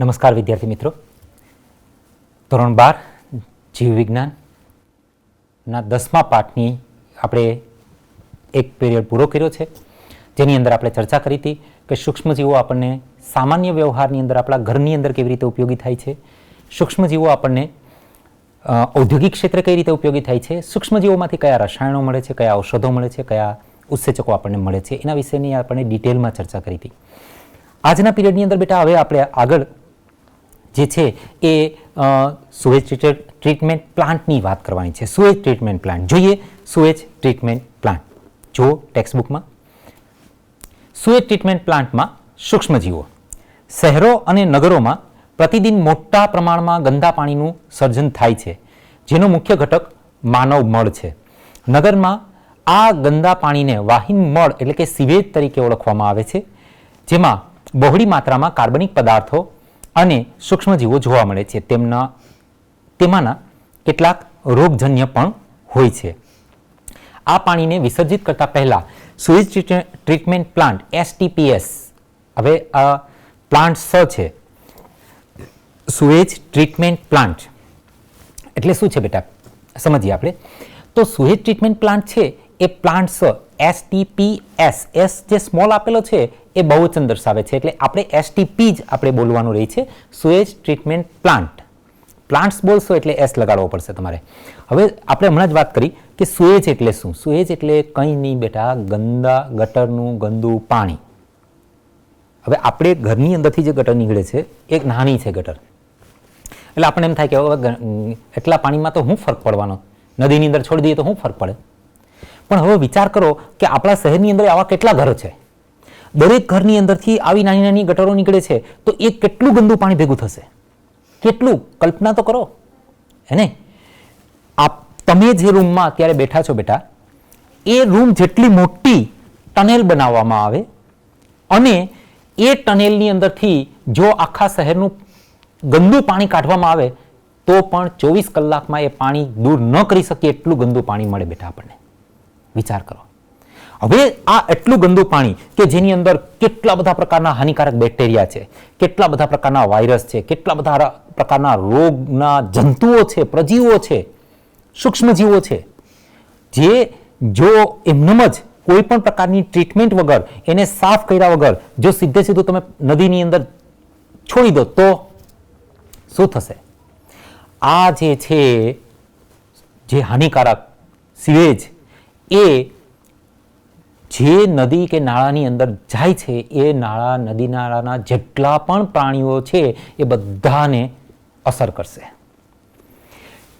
નમસ્કાર વિદ્યાર્થી મિત્રો, ધોરણ 12 જીવ વિજ્ઞાનના 10મા પાઠની આપણે એક પીરિયડ પૂરો કર્યો છે, જેની અંદર આપણે ચર્ચા કરી હતી કે સૂક્ષ્મજીવો આપણને સામાન્ય વ્યવહારની અંદર આપણા ઘરની અંદર કેવી રીતે ઉપયોગી થાય છે, સૂક્ષ્મજીવો આપણને ઔદ્યોગિક ક્ષેત્રે કઈ રીતે ઉપયોગી થાય છે, સૂક્ષ્મજીવોમાંથી કયા રસાયણો મળે છે, કયા ઔષધો મળે છે, કયા ઉત્સેચકો આપણને મળે છે, એના વિશેની આપણે ડિટેલમાં ચર્ચા કરી હતી. આજના પીરિયડની અંદર બેટા હવે આપણે આગળ જે છે એ સુએજ ટ્રીટમેન્ટ પ્લાન્ટની વાત કરવાની છે. સુએજ ટ્રીટમેન્ટ પ્લાન્ટ જોઈએ. સુએજ ટ્રીટમેન્ટ પ્લાન્ટ જો ટેક્સ્ટબુકમાં સુએજ ટ્રીટમેન્ટ પ્લાન્ટમાં સૂક્ષ્મજીવો શહેરો અને નગરોમાં પ્રતિદિન મોટા પ્રમાણમાં ગંદા પાણીનું સર્જન થાય છે, જેનો મુખ્ય ઘટક માનવ મળ છે. નગરમાં આ ગંદા પાણીને વાહિન મળ એટલે કે સીવેજ તરીકે ઓળખવામાં આવે છે, જેમાં બહોળી માત્રામાં કાર્બનિક પદાર્થો અને સૂક્ષ્મજીવો જોવા મળે છે. તેમાંના કેટલાક રોગજન્ય પણ હોય છે. આ પાણીને વિસર્જિત કરતા પહેલા સુએજ ટ્રીટમેન્ટ પ્લાન્ટ STPS, હવે આ પ્લાન્ટ છે સુએજ ટ્રીટમેન્ટ પ્લાન્ટ એટલે શું છે બેટા સમજીએ આપણે. તો સુએજ ટ્રીટમેન્ટ પ્લાન્ટ છે એ પ્લાન્ટ STPS, S જે સ્મોલ આપેલો છે એ બહુવચન દર્શાવે છે, એટલે આપણે STP જ આપણે બોલવાનું રહી છે. સુએજ ટ્રીટમેન્ટ પ્લાન્ટ, પ્લાન્ટ્સ બોલશો એટલે S લગાડવો પડશે તમારે. હવે આપણે હમણાં જ વાત કરી કે સુએજ એટલે શું. સુએજ એટલે કંઈ નહીં બેટા, ગંદા ગટરનું ગંદુ પાણી. હવે આપણે ઘરની અંદરથી જે ગટર નીકળે છે એક નાની છે ગટર, એટલે આપણને એમ થાય કે હવે એટલા પાણીમાં તો શું ફરક પડવાનો, નદીની અંદર છોડી દઈએ તો શું ફરક પડે. પણ હવે વિચાર કરો કે આપણા શહેરની અંદર આવા કેટલા ઘરો છે, દરેક ઘરની અંદરથી આવી નાની નાની ગટરો નીકળે છે, તો એ કેટલું ગંદુ પાણી ભેગું થશે, કેટલું, કલ્પના તો કરો એને. તમે જે રૂમમાં અત્યારે બેઠા છો બેટા, એ રૂમ જેટલી મોટી ટનેલ બનાવવામાં આવે અને એ ટનેલની અંદરથી જો આખા શહેરનું ગંદુ પાણી કાઢવામાં આવે તો પણ 24 કલાકમાં એ પાણી દૂર ન કરી શકે એટલું ગંદુ પાણી મળે બેટા આપણને. વિચાર કરો. હવે આ એટલું ગંદુ પાણી કે જેની અંદર કેટલા બધા પ્રકારના હાનિકારક બેક્ટેરિયા છે, કેટલા બધા પ્રકારના વાયરસ છે, કેટલા બધા પ્રકારના રોગના જંતુઓ છે, પ્રજીવો છે, સૂક્ષ્મજીવો છે, જે જો એમનેમ જ કોઈ પણ પ્રકારની ટ્રીટમેન્ટ વગર, એને સાફ કર્યા વગર જો સીધે સીધું તમે નદીની અંદર છોડી દો તો શું થશે? આ જે છે જે હાનિકારક સીવેજ એ જે નદી કે નાળાની અંદર જાય છે, એ નાળા નદી નાળાના જેટલા પણ પ્રાણીઓ છે એ બધાને અસર કરશે.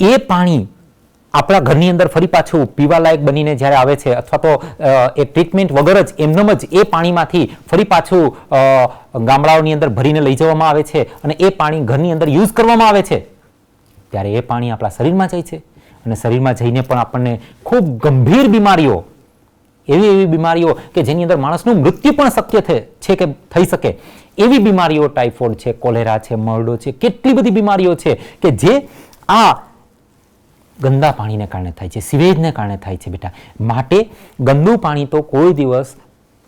એ પાણી આપણા ઘરની અંદર ફરી પાછું પીવાલાયક બનીને જ્યારે આવે છે, અથવા તો એ ટ્રીટમેન્ટ વગર જ એમનેમ જ એ પાણીમાંથી ફરી પાછું ગામડાઓની અંદર ભરીને લઈ જવામાં આવે છે અને એ પાણી ઘરની અંદર યુઝ કરવામાં આવે છે, ત્યારે એ પાણી આપણા શરીરમાં જાય છે અને શરીરમાં જઈને પણ આપણને ખૂબ ગંભીર બીમારીઓ, એવી બીમારીઓ કે જેની અંદર માણસનું મૃત્યુ પણ શક્ય છે કે થઈ શકે એવી બીમારીઓ, ટાઇફોઇડ છે, કોલેરા છે, મરડો છે, કેટલી બધી બીમારીઓ છે કે જે આ ગંદા પાણીને કારણે થાય છે, સીવેજને કારણે થાય છે બેટા. માટે ગંદુ પાણી તો કોઈ દિવસ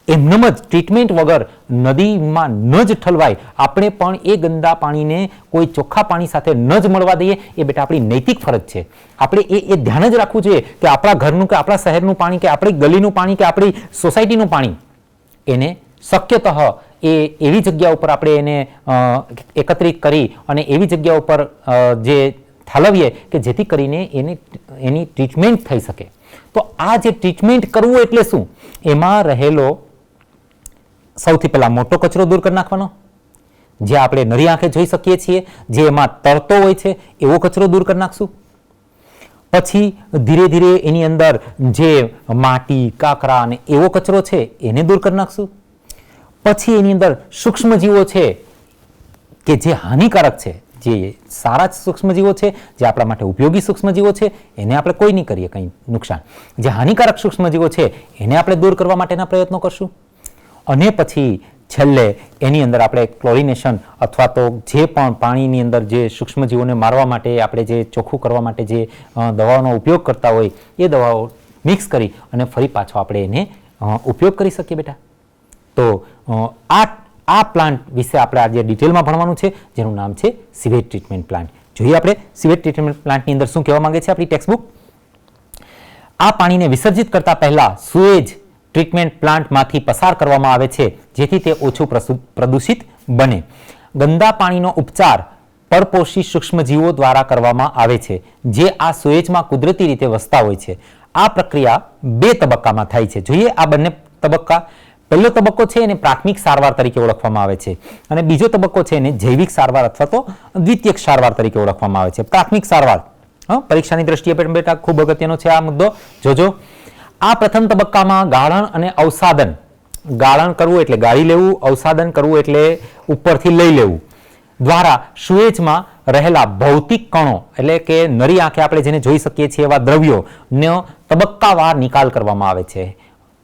એમનેમ જ ટ્રીટમેન્ટ વગર નદીમાં ન જ ઠલવાય. આપણે પણ એ ગંદા પાણીને કોઈ ચોખ્ખા પાણી સાથે ન જ મળવા દઈએ, એ બેટા આપણી નૈતિક ફરજ છે. આપણે એ ધ્યાન જ રાખવું જોઈએ કે આપણા ઘરનું કે આપણા શહેરનું પાણી કે આપણી ગલીનું પાણી કે આપણી સોસાયટીનું પાણી એને શક્યતઃ એવી જગ્યા ઉપર આપણે એને એકત્રિત કરી અને એવી જગ્યા ઉપર જે ઠાલવીએ કે જેથી કરીને એની ટ્રીટમેન્ટ થઈ શકે. તો આ જે ટ્રીટમેન્ટ કરવું એટલે શું? એમાં રહેલો સૌથી પહેલા મોટો કચરો દૂર કરી નાખવાનો, જે આપણે નરી આંખે જોઈ શકીએ છીએ, જે એમાં તરતો હોય છે એવો કચરો દૂર કરી નાખશું. પછી ધીરે ધીરે એની અંદર જે માટી, કાંકરા અને એવો કચરો છે એને દૂર કરી નાખશું. પછી એની અંદર સૂક્ષ્મજીવો છે કે જે હાનિકારક છે, જે સારા સૂક્ષ્મજીવો છે, જે આપણા માટે ઉપયોગી સૂક્ષ્મજીવો છે, એને આપણે કોઈ નહીં કરીએ કંઈ નુકસાન. જે હાનિકારક સૂક્ષ્મજીવો છે એને આપણે દૂર કરવા માટેના પ્રયત્નો કરશું. અને પછી છેલ્લે એની અંદર આપણે ક્લોરિનેશન અથવા તો જે પણ પાણીની અંદર જે સૂક્ષ્મજીવોને મારવા માટે આપણે જે ચોખ્ખું કરવા માટે જે દવાઓનો ઉપયોગ કરતા હોય એ દવાઓ મિક્સ કરી અને ફરી પાછો આપણે એને ઉપયોગ કરી શકીએ બેટા. તો આ આ પ્લાન્ટ વિશે આપણે આજે ડિટેલમાં ભણવાનું છે, જેનું નામ છે સીવેજ ટ્રીટમેન્ટ પ્લાન્ટ. જોઈએ આપણે સીવેજ ટ્રીટમેન્ટ પ્લાન્ટની અંદર શું કહેવા માંગે છે આપણી ટેક્સ્ટબુક. આ પાણીને વિસર્જિત કરતા પહેલા સુએજ ટ્રીટમેન્ટ પ્લાન્ટમાંથી પસાર કરવામાં આવે છે, જેથી તે ઓછું પ્રદૂષિત બને. ગંદા પાણીનો ઉપચાર પરપોષી સૂક્ષ્મજીવો દ્વારા કરવામાં આવે છે, જે આ સુએજમાં કુદરતી રીતે વસતા હોય છે. આ પ્રક્રિયા 2 તબક્કામાં થાય છે. જોઈએ આ બંને તબક્કા. પહેલો તબક્કો છે એને પ્રાથમિક સારવાર તરીકે ઓળખવામાં આવે છે, અને બીજો તબક્કો છે એને જૈવિક સારવાર અથવા તો દ્વિતીયક સારવાર તરીકે ઓળખવામાં આવે છે. પ્રાથમિક સારવાર પરીક્ષાની દ્રષ્ટિએ પણ બેટા ખૂબ અગત્યનો છે આ મુદ્દો, જોજો. આ પ્રથમ તબક્કામાં ગાળણ અને અવસાદન. ગાળણ કરવું એટલે ગાળી લેવું, અવસાદન કરવું એટલે ઉપરથી લઈ લેવું દ્વારા સુએજમાં રહેલા ભૌતિક કણો એટલે કે નરી આંખે આપણે જેને જોઈ શકીએ છીએ એવા દ્રવ્યોનો તબક્કાવાર નિકાલ કરવામાં આવે છે.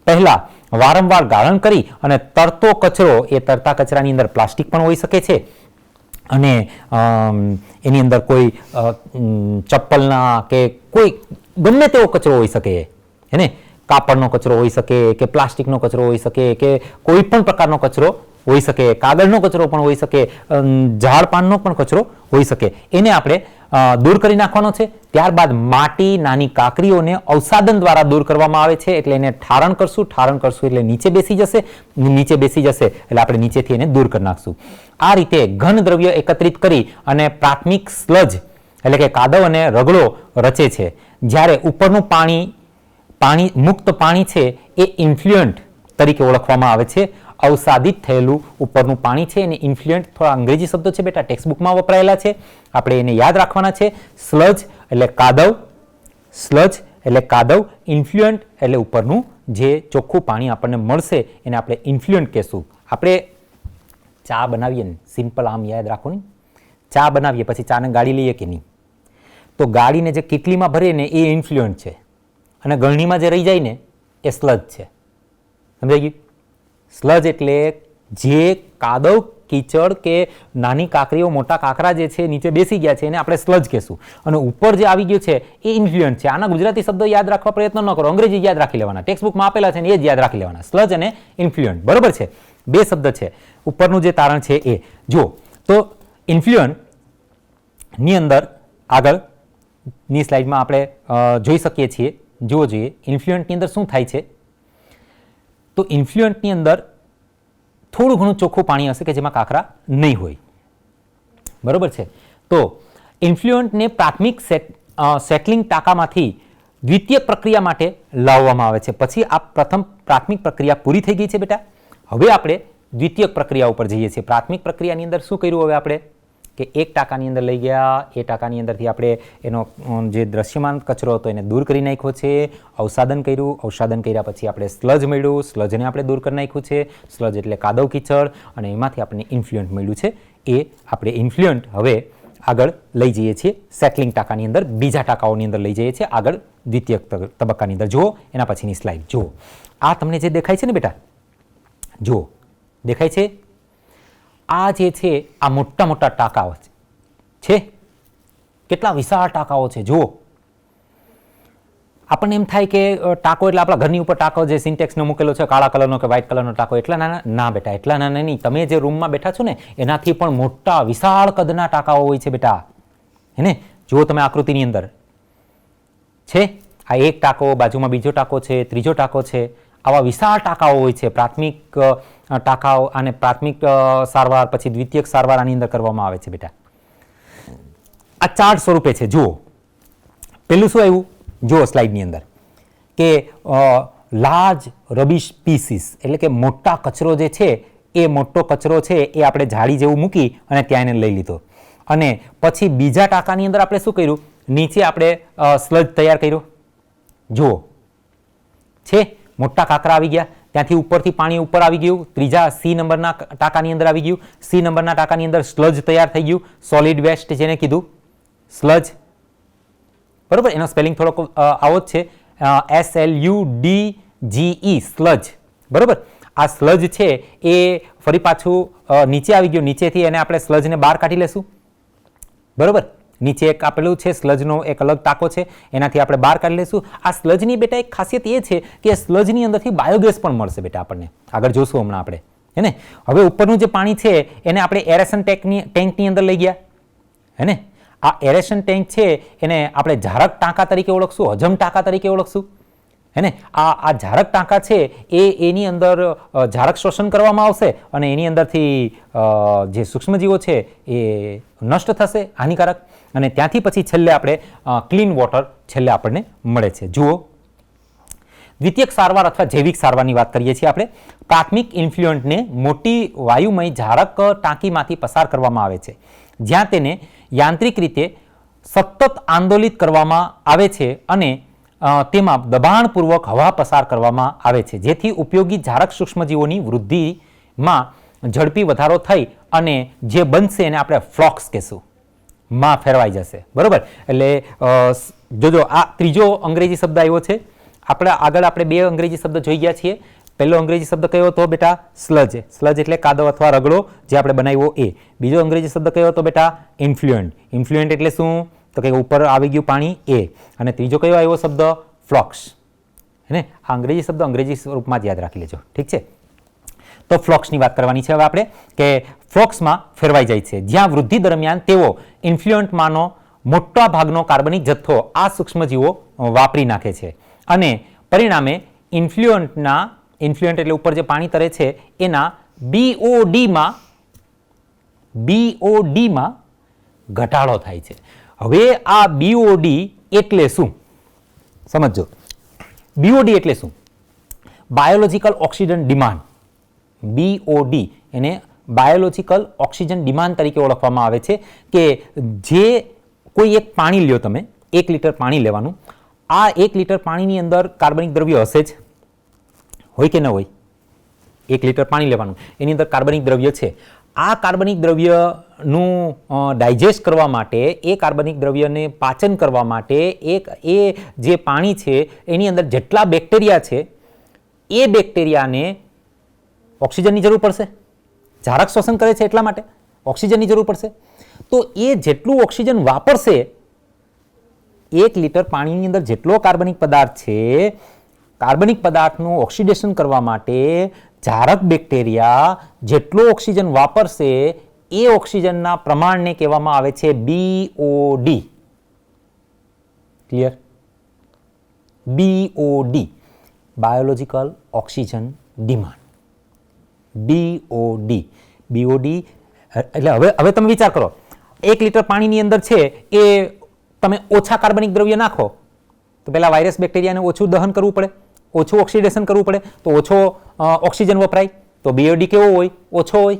પહેલા વારંવાર ગાળણ કરી અને તરતો કચરો, એ તરતા કચરાની અંદર પ્લાસ્ટિક પણ હોઈ શકે છે, અને એની અંદર કોઈ ચપ્પલના કે કોઈ ગમે તેવો કચરો હોઈ શકે, હે ને, કાપડનો કચરો હોઈ શકે કે પ્લાસ્ટિકનો કચરો હોઈ શકે કે કોઈ પણ પ્રકારનો કચરો હોઈ શકે, કાગળનો કચરો પણ હોઈ શકે, ઝાડ પાનનો પણ કચરો હોઈ શકે. એને આપણે દૂર કરી નાખવાનો છે. ત્યારબાદ માટી, નાની કાકરીઓને અવસાદન દ્વારા દૂર કરવામાં આવે છે. એટલે એને ઠારણ કરશું એટલે નીચે બેસી જશે એટલે આપણે નીચેથી એને દૂર કરી નાખશું. આ રીતે ઘન દ્રવ્ય એકત્રિત કરી અને પ્રાથમિક સ્લજ એટલે કે કાદવ અને રગડો રચે છે. જ્યારે ઉપરનું મુક્ત પાણી છે એ ઇન્ફ્લુઅન્ટ તરીકે ઓળખવામાં આવે છે. અવસાદિત થયેલું ઉપરનું પાણી છે એને ઇન્ફ્લુઅન્ટ, થોડા અંગ્રેજી શબ્દો છે બેટા, ટેક્સ્ટબુકમાં વપરાયેલા છે, આપણે એને યાદ રાખવાના છે. સ્લજ એટલે કાદવ, ઇન્ફ્લુઅન્ટ એટલે ઉપરનું જે ચોખ્ખું પાણી આપણને મળશે એને આપણે ઇન્ફ્લુઅન્ટ કહેશું. આપણે ચા બનાવીએ ને, સિમ્પલ આમ યાદ રાખો ને, ચા બનાવીએ પછી ચાને ગાળી લઈએ કે નહીં, તો ગાળીને જે કીટલીમાં ભરીએ ને એ ઇન્ફ્લુઅન્ટ છે, અને ગળણીમાં જે રહી જાય ને એ સ્લજ છે. સમજાઈ ગયું? સ્લજ એટલે જે કાદવ, કીચડ કે નાની કાકરીઓ, મોટા કાકરા જે છે નીચે બેસી ગયા છે એને આપણે સ્લજ કહેશું, અને ઉપર જે આવી ગયું છે એ ઇન્ફ્લુઅન્ટ છે. આના ગુજરાતી શબ્દો યાદ રાખવા પ્રયત્ન ન કરો, અંગ્રેજી યાદ રાખી લેવાના, ટેક્સ્ટબુકમાં આપેલા છે ને એ જ યાદ રાખી લેવાના. સ્લજ અને ઇન્ફ્લુઅન્ટ, બરોબર છે, 2 શબ્દ છે. ઉપરનું જે તારણ છે એ જો, તો ઇન્ફ્લુઅન્ટ ની અંદર આગળની સ્લાઇડમાં આપણે જોઈ શકીએ છીએ, જુઓ જોઈએ ઇન્ફ્લુઅન્ટની અંદર શું થાય છે. તો ઇન્ફ્લુઅન્ટની અંદર થોડું ઘણું ચોખ્ખું પાણી હશે કે જેમાં કાંકરા નહીં હોય, બરોબર છે. તો ઇન્ફ્લુઅન્ટને પ્રાથમિક સેટલિંગ ટાંકામાંથી દ્વિતીય પ્રક્રિયા માટે લાવવામાં આવે છે. પછી આ પ્રાથમિક પ્રક્રિયા પૂરી થઈ ગઈ છે બેટા. હવે આપણે દ્વિતીય પ્રક્રિયા ઉપર જઈએ છીએ. પ્રાથમિક પ્રક્રિયાની અંદર શું કર્યું હવે આપણે કે એક ટાંકાની અંદર લઈ ગયા, એ ટાંકાની અંદરથી આપણે એનો જે દ્રશ્યમાન કચરો હતો એને દૂર કરી નાખ્યો છે, અવસાદન કર્યું, અવસાદન કર્યા પછી આપણે સ્લજ મળ્યું, સ્લજને આપણે દૂર કરી નાખ્યું છે, સ્લજ એટલે કાદવ કીચડ, અને એમાંથી આપણને ઇન્ફ્લુઅન્ટ મળ્યું છે. એ આપણે ઇન્ફ્લુઅન્ટ હવે આગળ લઈ જઈએ છીએ સેટલિંગ ટાંકાની અંદર, બીજા ટાંકાઓની અંદર લઈ જઈએ છીએ આગળ દ્વિતીય તબક્કાની અંદર. જુઓ એના પછીની સ્લાઇડ જુઓ. આ તમને જે દેખાય છે ને બેટા, જુઓ દેખાય છે, આ જે છે આ મોટા મોટા ટાંકાઓ છે, કેટલા વિશાળ ટાંકાઓ છે. જુઓ, આપણને એમ થાય કે ટાંકો એટલે આપણા ઘરની ઉપર ટાંકો જે સિન્ટેક્સનો મૂકેલો છે કાળા કલરનો કે વ્હાઇટ કલરનો ટાંકો, એટલા નાના ના બેટા, એટલા નાના નહીં. તમે જે રૂમમાં બેઠા છો ને એનાથી પણ મોટા વિશાળ કદના ટાંકાઓ હોય છે બેટા, હે ને. જુઓ તમે આકૃતિની અંદર છે, આ એક ટાંકો, બાજુમાં બીજો ટાંકો છે, ત્રીજો ટાંકો છે, આવા વિશાળ ટાંકાઓ હોય છે. પ્રાથમિક ટાંકાઓ અને પ્રાથમિક સારવાર પછી દ્વિતીયક સારવાર આની અંદર કરવામાં આવે છે બેટા. આ ચાર્ટ સ્વરૂપે છે. જુઓ પેલું શું આવ્યું, જુઓ સ્લાઇડની અંદર કે લાર્જ રબિશ પીસીસ એટલે કે મોટા કચરો જે છે એ મોટો કચરો છે એ આપણે જાળી જેવું મૂકી અને ત્યાં એને લઈ લીધો, અને પછી બીજા ટાંકાની અંદર આપણે શું કર્યું, નીચે આપણે સ્લજ તૈયાર કર્યો. જુઓ છે મોટા કાંકરા આવી ગયા, ત્યાંથી ઉપરથી પાણી ઉપર આવી ગયું, ત્રીજા સી નંબરના ટાંકાની અંદર આવી ગયું, સી નંબરના ટાંકાની અંદર સ્લજ તૈયાર થઈ ગયું, સોલિડ વેસ્ટ જેને કીધું સ્લજ, બરોબર. એનો સ્પેલિંગ થોડોક આવો જ છે, SLUDGE સ્લજ, બરોબર. આ સ્લજ છે એ ફરી પાછું નીચે આવી ગયું, નીચેથી એને આપણે સ્લજને બહાર કાઢી લેશું, બરોબર. નીચે એક આપેલું છે સ્લજનો એક અલગ ટાંકો છે, એનાથી આપણે બહાર કાઢી લઈશું. આ સ્લજની બેટા એક ખાસિયત એ છે કે સ્લજની અંદરથી બાયોગેસ પણ મળશે બેટા આપણને, આગળ જોશું હમણાં આપણે, હે ને. હવે ઉપરનું જે પાણી છે એને આપણે એરેશન ટેન્કની અંદર લઈ ગયા, હે ને. આ એરેશન ટેન્ક છે એને આપણે ઝારક ટાંકા તરીકે ઓળખશું, હજમ ટાંકા તરીકે ઓળખશું, હે ને. આ ઝારક ટાંકા છે એની અંદર ઝારક શોષણ કરવામાં આવશે અને એની અંદરથી જે સૂક્ષ્મજીવો છે એ નષ્ટ થશે, હાનિકારક, અને ત્યાંથી પછી છેલ્લે આપણે ક્લીન વોટર છેલ્લે આપણને મળે છે. જુઓ, દ્વિતીયક સારવાર અથવા જૈવિક સારવારની વાત કરીએ છીએ આપણે. પ્રાથમિક ઇન્ફ્લુએન્ટને મોટી વાયુમય ઝારક ટાંકીમાંથી પસાર કરવામાં આવે છે, જ્યાં તેને યાંત્રિક રીતે સતત આંદોલિત કરવામાં આવે છે અને તેમાં દબાણપૂર્વક હવા પસાર કરવામાં આવે છે, જેથી ઉપયોગી ઝારક સૂક્ષ્મજીવોની વૃદ્ધિમાં ઝડપી વધારો થઈ અને જે બનશે એને આપણે ફ્લોક્સ કહેશું, માં ફેરવાઈ જશે. બરોબર. એટલે જોજો, આ ત્રીજો અંગ્રેજી શબ્દ આવ્યો છે. આગળ આપણે બે અંગ્રેજી શબ્દ જોઈ ગયા છીએ. પહેલો અંગ્રેજી શબ્દ કયો હતો બેટા? સ્લજ. સ્લજ એટલે કાદવ અથવા રગડો જે આપણે બનાવ્યો એ. બીજો અંગ્રેજી શબ્દ કયો હતો બેટા? ઇન્ફ્લુએન્ટ. ઇન્ફ્લુએન્ટ એટલે શું? તો કે ઉપર આવી ગયું પાણી એ. અને ત્રીજો કયો આવ્યો શબ્દ? ફ્લોક્સ. હે ને. આ અંગ્રેજી શબ્દ અંગ્રેજી સ્વરૂપમાં જ યાદ રાખી લેજો. ઠીક છે. તો ફ્લોક્સની વાત કરવાની છે હવે આપણે, કે ફ્લોક્સમાં ફેરવાઈ જાય છે, જ્યાં વૃદ્ધિ દરમિયાન તેઓ ઇન્ફ્લુએન્ટમાંનો મોટા ભાગનો કાર્બનિક જથ્થો આ સૂક્ષ્મજીવો વાપરી નાખે છે અને પરિણામે ઇન્ફ્લુએન્ટ એટલે ઉપર જે પાણી તરે છે એના BOD માં ઘટાડો થાય છે. હવે આ BOD એટલે શું સમજો. BOD એટલે શું? Biological oxygen demand. BOD એને બાયોલોજિકલ ઓક્સિજન ડિમાન્ડ તરીકે ઓળખવામાં આવે છે, કે જે કોઈ એક પાણી લ્યો તમે, 1 લીટર પાણી લેવાનું. આ 1 લીટર પાણીની અંદર કાર્બનિક દ્રવ્ય હશે જ, હોય કે ન હોય? 1 લીટર પાણી લેવાનું, એની અંદર કાર્બનિક દ્રવ્ય છે. આ કાર્બનિક દ્રવ્યનું ડાયજેસ્ટ કરવા માટે, એ કાર્બનિક દ્રવ્યને પાચન કરવા માટે એ જે પાણી છે એની અંદર જેટલા બેક્ટેરિયા છે એ બેક્ટેરિયાને ઓક્સિજનની જરૂર પડશે. ઝારક શોષણ કરે છે એટલા માટે ઓક્સિજનની જરૂર પડશે. તો એ જેટલું ઓક્સિજન વાપરશે, 1 લીટર પાણીની અંદર જેટલો કાર્બનિક પદાર્થ છે, કાર્બનિક પદાર્થનું ઓક્સિડેશન કરવા માટે ઝારક બેક્ટેરિયા જેટલો ઓક્સિજન વાપરશે એ ઓક્સિજનના પ્રમાણને કહેવામાં આવે છે BOD. Clear? BOD, biological oxygen demand. BOD એટલે હવે તમે વિચાર કરો, 1 લીટર પાણીની અંદર છે એ તમે ઓછા કાર્બનિક દ્રવ્ય નાખો તો પેલા વાયરસ બેક્ટેરિયાને ઓછું દહન કરવું પડે, ઓછું ઓક્સિડેશન કરવું પડે, તો ઓછો ઓક્સિજન વપરાય, તો BOD કેવો હોય? ઓછો હોય.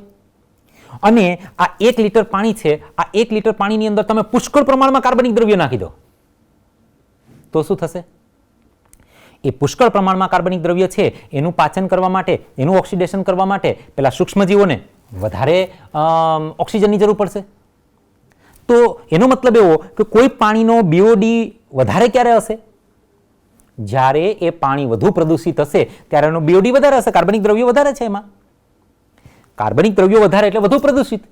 અને આ 1 લીટર પાણી છે, આ 1 લીટર પાણીની અંદર તમે પુષ્કળ પ્રમાણમાં કાર્બનિક દ્રવ્ય નાખી દો તો શું થશે? એ પુષ્કળ પ્રમાણમાં કાર્બનિક દ્રવ્ય છે એનું પાચન કરવા માટે, એનું ઓક્સિડેશન કરવા માટે પેલા સૂક્ષ્મજીવોને વધારે ઓક્સિજનની જરૂર પડશે. તો એનો મતલબ એવો કે કોઈ પાણીનો BOD વધારે ક્યારે હશે? જ્યારે એ પાણી વધુ પ્રદૂષિત હશે ત્યારે એનો BOD વધારે હશે. કાર્બનિક દ્રવ્યો વધારે છે, એમાં કાર્બનિક દ્રવ્યો વધારે એટલે વધુ પ્રદૂષિત.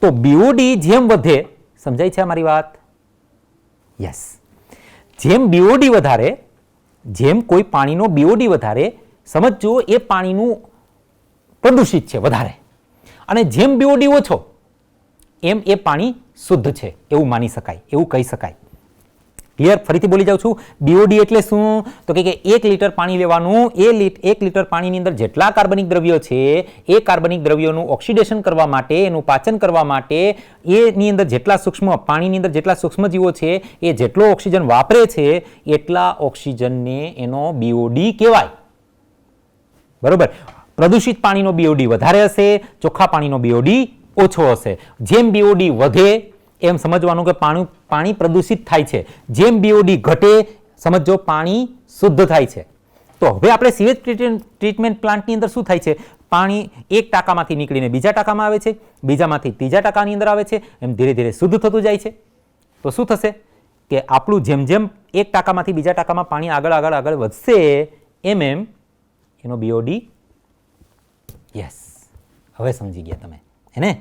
તો BOD જેમ વધે, સમજાય છે અમારી વાત? યસ. જેમ BOD વધારે, જેમ કોઈ પાણીનો BOD વધારે, સમજો એ પાણીનું પ્રદૂષિત છે વધારે, અને જેમ BOD ઓછો એમ એ પાણી શુદ્ધ છે એવું માની શકાય, એવું કહી શકાય. ક્લિયર? ફરીથી બોલી જાઉં છું. BOD એટલે શું? તો કે 1 લીટર પાણી લેવાનું, 1 લીટર પાણીની અંદર જેટલા કાર્બનિક દ્રવ્યો છે એ કાર્બનિક દ્રવ્યોનું ઓક્સિડેશન કરવા માટે, એનું પાચન કરવા માટે, એની અંદર જેટલા પાણીની અંદર જેટલા સૂક્ષ્મજીવો છે એ જેટલો ઓક્સિજન વાપરે છે એટલા ઓક્સિજનને એનો BOD કહેવાય. બરોબર? પ્રદૂષિત પાણીનો BOD વધારે હશે, ચોખ્ખા પાણીનો BOD ઓછો હશે. જેમ BOD વધે એમ સમજવાનું કે પાણી પ્રદૂષિત થાય છે, જેમ BOD ઘટે સમજો પાણી શુદ્ધ થાય છે. તો હવે આપણે સીવેજ ટ્રીટમેન્ટ પ્લાન્ટની અંદર શું થાય છે? પાણી એક ટાંકામાંથી નીકળીને બીજા ટાંકામાં આવે છે, બીજામાંથી ત્રીજા ટાંકાની અંદર આવે છે, એમ ધીરે ધીરે શુદ્ધ થતું જાય છે. તો શું થશે કે આપણું જેમ જેમ એક ટાંકામાંથી બીજા ટાંકામાં પાણી આગળ વધશે એમ એનો BOD, યસ, હવે સમજી ગયા તમે, હે ને?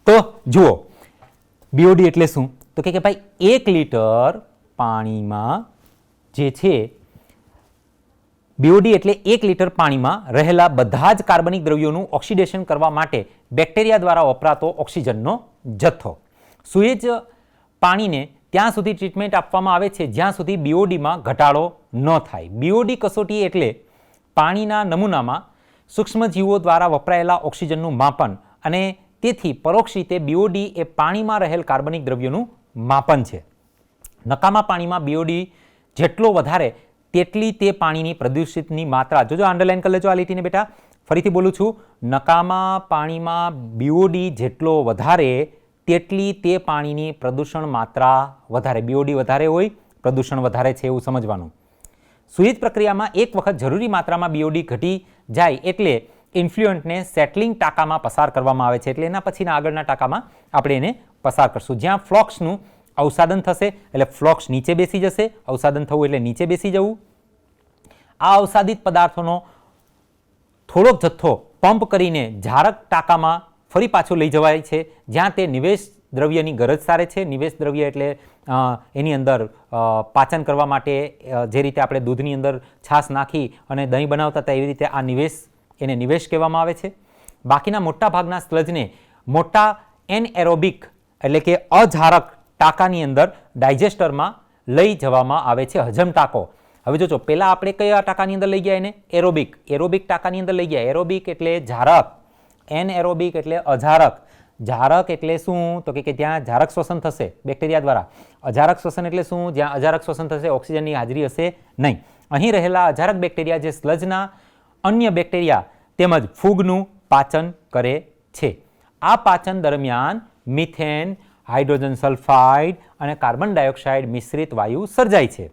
તો જુઓ, BOD એટલે શું? તો કે ભાઈ 1 લીટર પાણીમાં જે છે બીઓડી એટલે 1 લિટર પાણીમાં રહેલા બધા જ કાર્બનિક દ્રવ્યોનું ઓક્સિડેશન કરવા માટે બેક્ટેરિયા દ્વારા વપરાતો ઓક્સિજનનો જથ્થો. સુએજ પાણીને ત્યાં સુધી ટ્રીટમેન્ટ આપવામાં આવે છે જ્યાં સુધી બીઓડીમાં ઘટાડો ન થાય. બીઓડી કસોટી એટલે પાણીના નમૂનામાં સૂક્ષ્મજીવો દ્વારા વપરાયેલા ઓક્સિજનનું માપન અને તેથી પરોક્ષ રીતે બીઓડી એ પાણીમાં રહેલ કાર્બનિક દ્રવ્યોનું માપન છે. નકામા પાણીમાં બીઓડી જેટલો વધારે તેટલી તે પાણીની પ્રદૂષિતની માત્રા, જોજો અંડરલાઇન કરી લેજો આ લીટીને બેટા, ફરીથી બોલું છું, નકામા પાણીમાં બીઓડી જેટલો વધારે તેટલી તે પાણીની પ્રદૂષણ માત્રા વધારે. બીઓડી વધારે હોય, પ્રદૂષણ વધારે છે એવું સમજવાનું. સુએજ પ્રક્રિયામાં એક વખત જરૂરી માત્રામાં બીઓડી ઘટી જાય એટલે ઇન્ફ્લુએન્ટને સેટલિંગ ટાંકામાં પસાર કરવામાં આવે છે, એટલે એના પછીના આગળના ટાંકામાં આપણે એને પસાર કરશું, જ્યાં ફ્લોક્સનું અવસાદન થશે. એટલે ફ્લોક્સ નીચે બેસી જશે, અવસાદન થવું એટલે નીચે બેસી જવું. આ અવસાદિત પદાર્થોનો થોડોક જથ્થો પંપ કરીને જારક ટાંકામાં ફરી પાછો લઈ જવાય છે, જ્યાં તે નિવેશ દ્રવ્યની ગરજ સારે છે. નિવેશ દ્રવ્ય એટલે એની અંદર પાચન કરવા માટે જે રીતે આપણે દૂધની અંદર છાશ નાખી અને દહીં બનાવતા હતા એવી રીતે આ એને નિવેશ કહેવામાં આવે છે. બાકીના મોટા ભાગના સ્લજને મોટા એનએરોબિક એટલે કે અજારક ટાંકાની અંદર ડાયજેસ્ટરમાં લઈ જવામાં આવે છે, હજમ ટાંકો. હવે જોજો, પહેલાં આપણે કયા ટાંકાની અંદર લઈ ગયા એને? એરોબિક ટાંકાની અંદર લઈ ગયા. એરોબિક એટલે જારક, એનએરોબિક એટલે અજારક. જારક એટલે શું? તો કે જ્યાં જારક શ્વસન થશે બેક્ટેરિયા દ્વારા. અજારક શ્વસન એટલે શું? જ્યાં અજારક શ્વસન થશે, ઓક્સિજનની હાજરી હશે નહીં. અહીં રહેલા અજારક બેક્ટેરિયા જે સ્લજના અન્ય બેક્ટેરિયા તેમજ ફૂગનું પાચન કરે છે. આ પાચન દરમિયાન મિથેન, હાઇડ્રોજન સલ્ફાઇડ અને કાર્બન ડાયોક્સાઇડ મિશ્રિત વાયુ સર્જાય છે,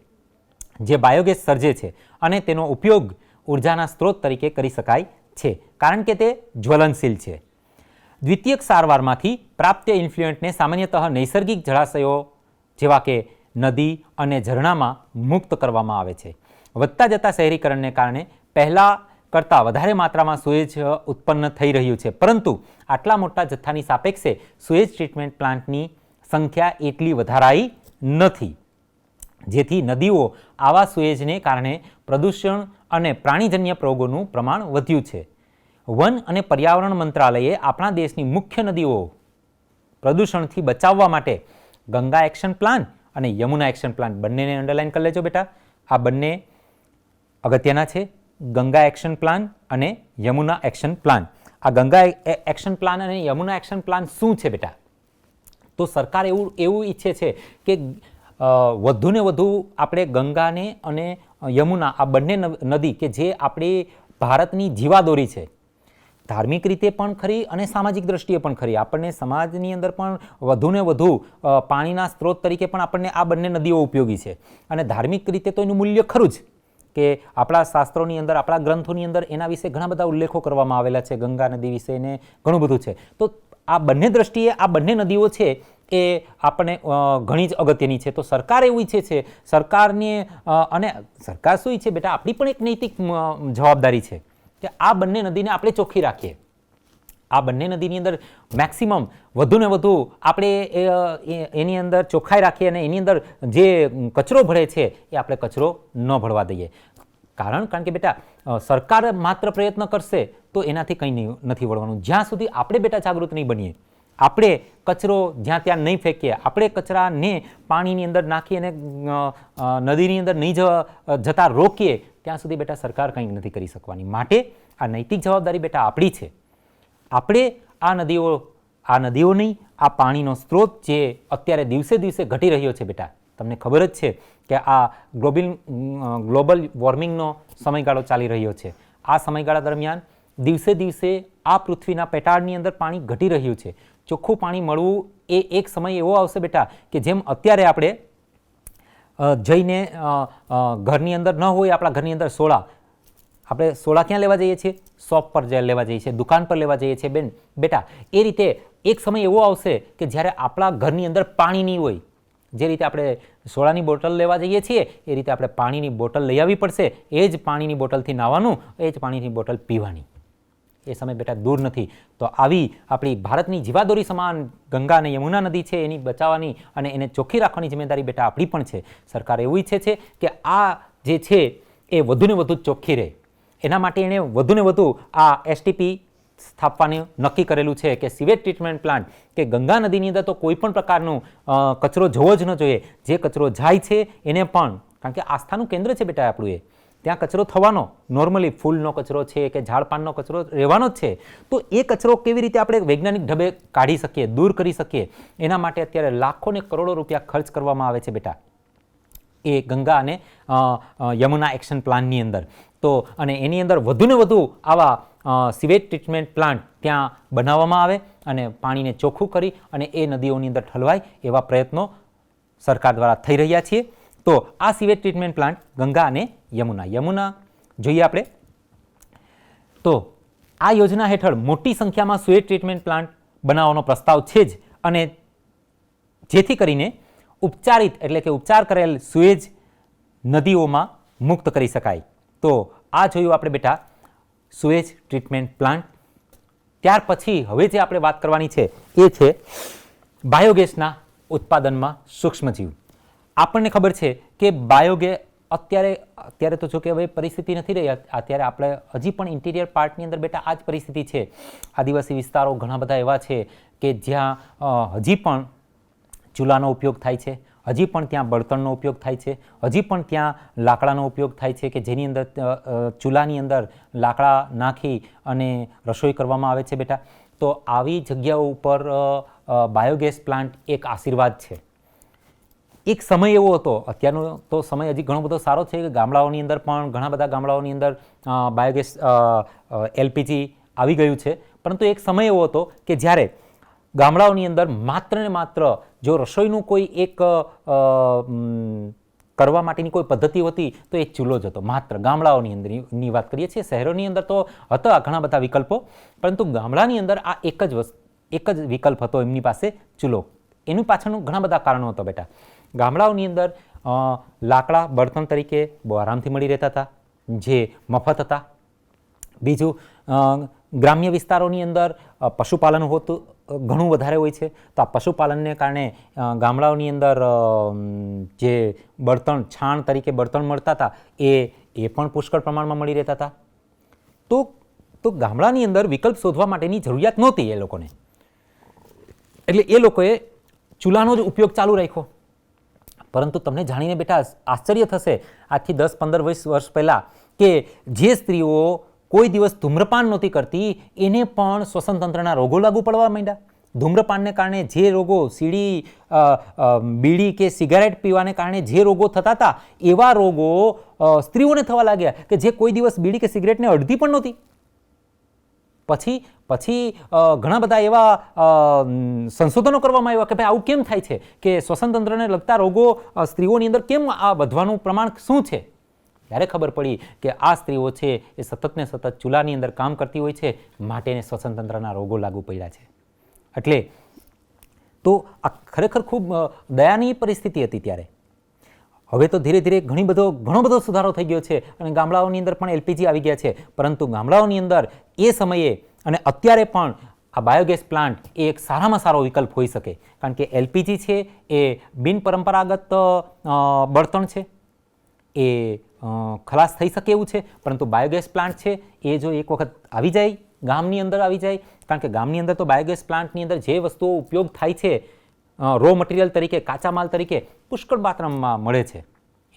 જે બાયોગેસ સર્જે છે અને તેનો ઉપયોગ ઉર્જાના સ્ત્રોત તરીકે કરી શકાય છે, કારણ કે તે જ્વલનશીલ છે. દ્વિતીયક સારવારમાંથી પ્રાપ્ત ઇન્ફ્લુએન્ટને સામાન્યતઃ નૈસર્ગિક જળાશયો જેવા કે નદી અને ઝરણામાં મુક્ત કરવામાં આવે છે. વધતા જતા શહેરીકરણને કારણે પહેલાં કરતાં વધારે માત્રામાં સુએજ ઉત્પન્ન થઈ રહ્યું છે, પરંતુ આટલા મોટા જથ્થાની સાપેક્ષે સુએજ ટ્રીટમેન્ટ પ્લાન્ટની સંખ્યા એટલી વધારાઈ નથી, જેથી નદીઓ આવા સુએજને કારણે પ્રદૂષણ અને પ્રાણીજન્ય રોગોનું પ્રમાણ વધ્યું છે. વન અને પર્યાવરણ મંત્રાલયે આપણા દેશની મુખ્ય નદીઓ પ્રદૂષણથી બચાવવા માટે ગંગા એક્શન પ્લાન અને યમુના એક્શન પ્લાન, બંનેને અંડરલાઇન કરી લેજો બેટા. આ બંને અગત્યના છે, ગંગા એક્શન પ્લાન અને યમુના એક્શન પ્લાન. આ ગંગા એક્શન પ્લાન અને યમુના એક્શન પ્લાન શું છે બેટા? તો સરકાર એવું ઈચ્છે છે કે વધુને વધુ આપણે ગંગાને અને યમુના આ બંને નદી કે જે આપણી ભારતની જીવાદોરી છે, ધાર્મિક રીતે પણ ખરી અને સામાજિક દ્રષ્ટિએ પણ ખરી. આપણને સમાજની અંદર પણ વધુને વધુ પાણીના સ્ત્રોત તરીકે પણ આપણને આ બંને નદીઓ ઉપયોગી છે, અને ધાર્મિક રીતે તો એનું મૂલ્ય ખરું જ કે આપણા શાસ્ત્રોની અંદર, આપણા ગ્રંથોની અંદર એના વિશે ઘણા બધા ઉલ્લેખો કરવામાં આવેલા છે, ગંગા નદી વિશે ને ઘણું બધું છે. તો આ બંને દ્રષ્ટિએ આ બંને નદીઓ છે એ આપણને ઘણી જ અગત્યની છે. તો સરકાર એવું ઈચ્છે છે, સરકારને અને સરકાર શું ઈચ્છે બેટા? આપણી પણ એક નૈતિક જવાબદારી છે કે આ બંને નદીને આપણે ચોખ્ખી રાખીએ. આ બંને નદીની અંદર મેક્સિમમ વધુને વધુ આપણે એની અંદર ચોખ્ખાઈ રાખીએ અને એની અંદર જે કચરો ભળે છે એ આપણે કચરો ન ભળવા દઈએ. કારણ કે બેટા સરકાર માત્ર પ્રયત્ન કરશે તો એનાથી કંઈ નથી વળવાનું. જ્યાં સુધી આપણે બેટા જાગૃત નહીં બનીએ, આપણે કચરો જ્યાં ત્યાં નહીં ફેંકીએ, આપણે કચરાને પાણીની અંદર નાખી અને નદીની અંદર નહીં જતા રોકીએ, ત્યાં સુધી બેટા સરકાર કંઈ નથી કરી શકવાની. માટે આ નૈતિક જવાબદારી બેટા આપણી છે. આપણે આ નદીઓ નહીં, આ પાણીનો સ્ત્રોત જે અત્યારે દિવસે દિવસે ઘટી રહ્યો છે બેટા, તમને ખબર જ છે કે આ ગ્લોબલ વોર્મિંગનો સમયગાળો ચાલી રહ્યો છે. આ સમયગાળા દરમિયાન દિવસે દિવસે આ પૃથ્વીના પેટાળની અંદર પાણી ઘટી રહ્યું છે. ચોખ્ખું પાણી મળવું એ એક સમય એવો આવશે બેટા કે જેમ અત્યારે આપણે જઈને ઘરની અંદર ન હોય, આપણા ઘરની અંદર સોડા, આપણે સોડા ક્યાં લેવા જઈએ છીએ? શોપ પર લેવા જઈએ છીએ, દુકાન પર લેવા જઈએ છીએ બેટા. એ રીતે એક સમય એવો આવશે કે જ્યારે આપણા ઘરની અંદર પાણી નહીં હોય. જે રીતે આપણે સોડાની બોટલ લેવા જઈએ છીએ એ રીતે આપણે પાણીની બોટલ લઈ આવવી પડશે. એ જ પાણીની બોટલથી નાહવાનું, એ જ પાણીની બોટલ પીવાની. એ સમય બેટા દૂર નથી. તો આવી આપણી ભારતની જીવાદોરી સમાન ગંગા અને યમુના નદી છે, એની બચાવવાની અને એને ચોખ્ખી રાખવાની જિમ્મેદારી બેટા આપણી પણ છે. સરકાર એવું ઈચ્છે છે કે આ જે છે એ વધુને વધુ ચોખ્ખી રહે એના માટે એણે વધુને વધુ આ એસટીપી સ્થાપવાનું નક્કી કરેલું છે કે સીવેજ ટ્રીટમેન્ટ પ્લાન્ટ કે ગંગા નદીની અંદર તો કોઈ પણ પ્રકારનું કચરો જવો જ ન જોઈએ. જે કચરો જાય છે એને પણ, કારણ કે આસ્થાનું કેન્દ્ર છે બેટા આપણું, એ ત્યાં કચરો થવાનો, નોર્મલી ફૂલનો કચરો છે કે ઝાડપાનનો કચરો રહેવાનો જ છે. તો એ કચરો કેવી રીતે આપણે વૈજ્ઞાનિક ઢબે કાઢી શકીએ, દૂર કરી શકીએ, એના માટે અત્યારે લાખો ને કરોડો રૂપિયા ખર્ચ કરવામાં આવે છે બેટા એ ગંગા અને યમુના એક્શન પ્લાનની અંદર. તો અને એની અંદર વધુને વધુ આવા સીવેજ ટ્રીટમેન્ટ પ્લાન્ટ ત્યાં બનાવવામાં આવે અને પાણીને ચોખ્ખું કરી અને એ નદીઓની અંદર ઠલવાય એવા પ્રયત્નો સરકાર દ્વારા થઈ રહ્યા છે. તો આ સીવેજ ટ્રીટમેન્ટ પ્લાન્ટ ગંગા અને યમુના જોઈએ આપણે. તો આ યોજના હેઠળ મોટી સંખ્યામાં સીવેજ ટ્રીટમેન્ટ પ્લાન્ટ બનાવવાનો પ્રસ્તાવ છે જ, અને જેથી કરીને ઉપચારિત એટલે કે ઉપચાર કરેલ સુએજ નદીઓમાં મુક્ત કરી શકાય. તો આ જોયું આપણે બેટા સુએજ ટ્રીટમેન્ટ પ્લાન્ટ. ત્યાર પછી હવે જે આપણે વાત કરવાની છે એ છે બાયોગેસના ઉત્પાદનમાં સૂક્ષ્મજીવ. આપણને ખબર છે કે અત્યારે તો જો કે હવે પરિસ્થિતિ નથી રહી, અત્યારે આપણે હજી પણ ઇન્ટિરિયર પાર્ટની અંદર બેટા આ જ પરિસ્થિતિ છે. આદિવાસી વિસ્તારો ઘણા બધા એવા છે કે જ્યાં હજી પણ ચૂલાનો ઉપયોગ થાય છે, હજી પણ ત્યાં બળતણનો ઉપયોગ થાય છે, હજી પણ ત્યાં લાકડાનો ઉપયોગ થાય છે કે જેની અંદર ચૂલાની અંદર લાકડા નાખી અને રસોઈ કરવામાં આવે છે બેટા. તો આવી જગ્યાઓ ઉપર બાયોગેસ પ્લાન્ટ એક આશીર્વાદ છે. એક સમય એવો હતો, અત્યારનો તો સમય હજી ઘણો બધો સારો છે કે ગામડાઓની અંદર પણ ઘણા બધા ગામડાઓની અંદર બાયોગેસ એલપીજી આવી ગયું છે, પરંતુ એક સમય એવો હતો કે જ્યારે ગામડાઓની અંદર માત્ર ને માત્ર જો રસોઈનું કોઈ એક કરવા માટેની કોઈ પદ્ધતિ હતી તો એ ચૂલો જ હતો. માત્ર ગામડાઓની અંદરની વાત કરીએ છીએ, શહેરોની અંદર તો હતા ઘણા બધા વિકલ્પો, પરંતુ ગામડાની અંદર આ એક જ વિકલ્પ હતો એમની પાસે, ચૂલો. એની પાછળનું ઘણા બધા કારણો હતો બેટા. ગામડાઓની અંદર લાકડા બળતણ તરીકે બહુ આરામથી મળી રહેતા હતા, જે મફત હતા. બીજું, ગ્રામ્ય વિસ્તારોની અંદર પશુપાલન હોતું ઘણું વધારે હોય છે, તો આ પશુપાલનને કારણે ગામડાઓની અંદર જે બળતણ છાણ તરીકે બળતણ મળતા હતા એ પણ પુષ્કળ પ્રમાણમાં મળી રહેતા હતા. તો ગામડાની અંદર વિકલ્પ શોધવા માટેની જરૂરિયાત નહોતી એ લોકોને, એટલે એ લોકોએ ચૂલાનો જ ઉપયોગ ચાલુ રાખ્યો. પરંતુ તમને જાણીને બેટા આશ્ચર્ય થશે, આજથી 10-15-20 વર્ષ પહેલાં કે જે સ્ત્રીઓ કોઈ દિવસ ધૂમ્રપાન નહોતી કરતી એને પણ શ્વસનતંત્રના રોગો લાગુ પડવા માંડ્યા. ધૂમ્રપાનને કારણે જે રોગો, બીડી કે સિગારેટ પીવાને કારણે જે રોગો થતા હતા એવા રોગો સ્ત્રીઓને થવા લાગ્યા કે જે કોઈ દિવસ બીડી કે સિગરેટને અડધી પણ નહોતી. પછી ઘણા બધા એવા સંશોધનો કરવામાં આવ્યા કે ભાઈ આવું કેમ થાય છે કે શ્વસનતંત્રને લગતા રોગો સ્ત્રીઓની અંદર કેમ આ વધવાનું પ્રમાણ શું છે. ત્યારે ખબર પડી કે આ સ્ત્રીઓ છે એ સતત ને સતત ચૂલાની અંદર કામ કરતી હોય છે, માટે એને શ્વસનતંત્રના રોગો લાગુ પડ્યા છે. એટલે તો આ ખરેખર ખૂબ દયાનીય પરિસ્થિતિ હતી ત્યારે. હવે તો ધીરે ધીરે ઘણો બધો સુધારો થઈ ગયો છે અને ગામડાઓની અંદર પણ એલપીજી આવી ગયા છે, પરંતુ ગામડાઓની અંદર એ સમયે અને અત્યારે પણ આ બાયોગેસ પ્લાન્ટ એ એક સારામાં સારો વિકલ્પ હોઈ શકે, કારણ કે એલપીજી છે એ બિનપરંપરાગત બળતણ છે, એ ખલાસ થઈ શકે એવું છે. પરંતુ બાયોગેસ પ્લાન્ટ છે એ જો એક વખત આવી જાય, ગામની અંદર આવી જાય, કારણ કે ગામની અંદર તો બાયોગેસ પ્લાન્ટની અંદર જે વસ્તુઓ ઉપયોગ થાય છે રો મટીરિયલ તરીકે, કાચા માલ તરીકે પુષ્કળ માત્રામાં મળે છે,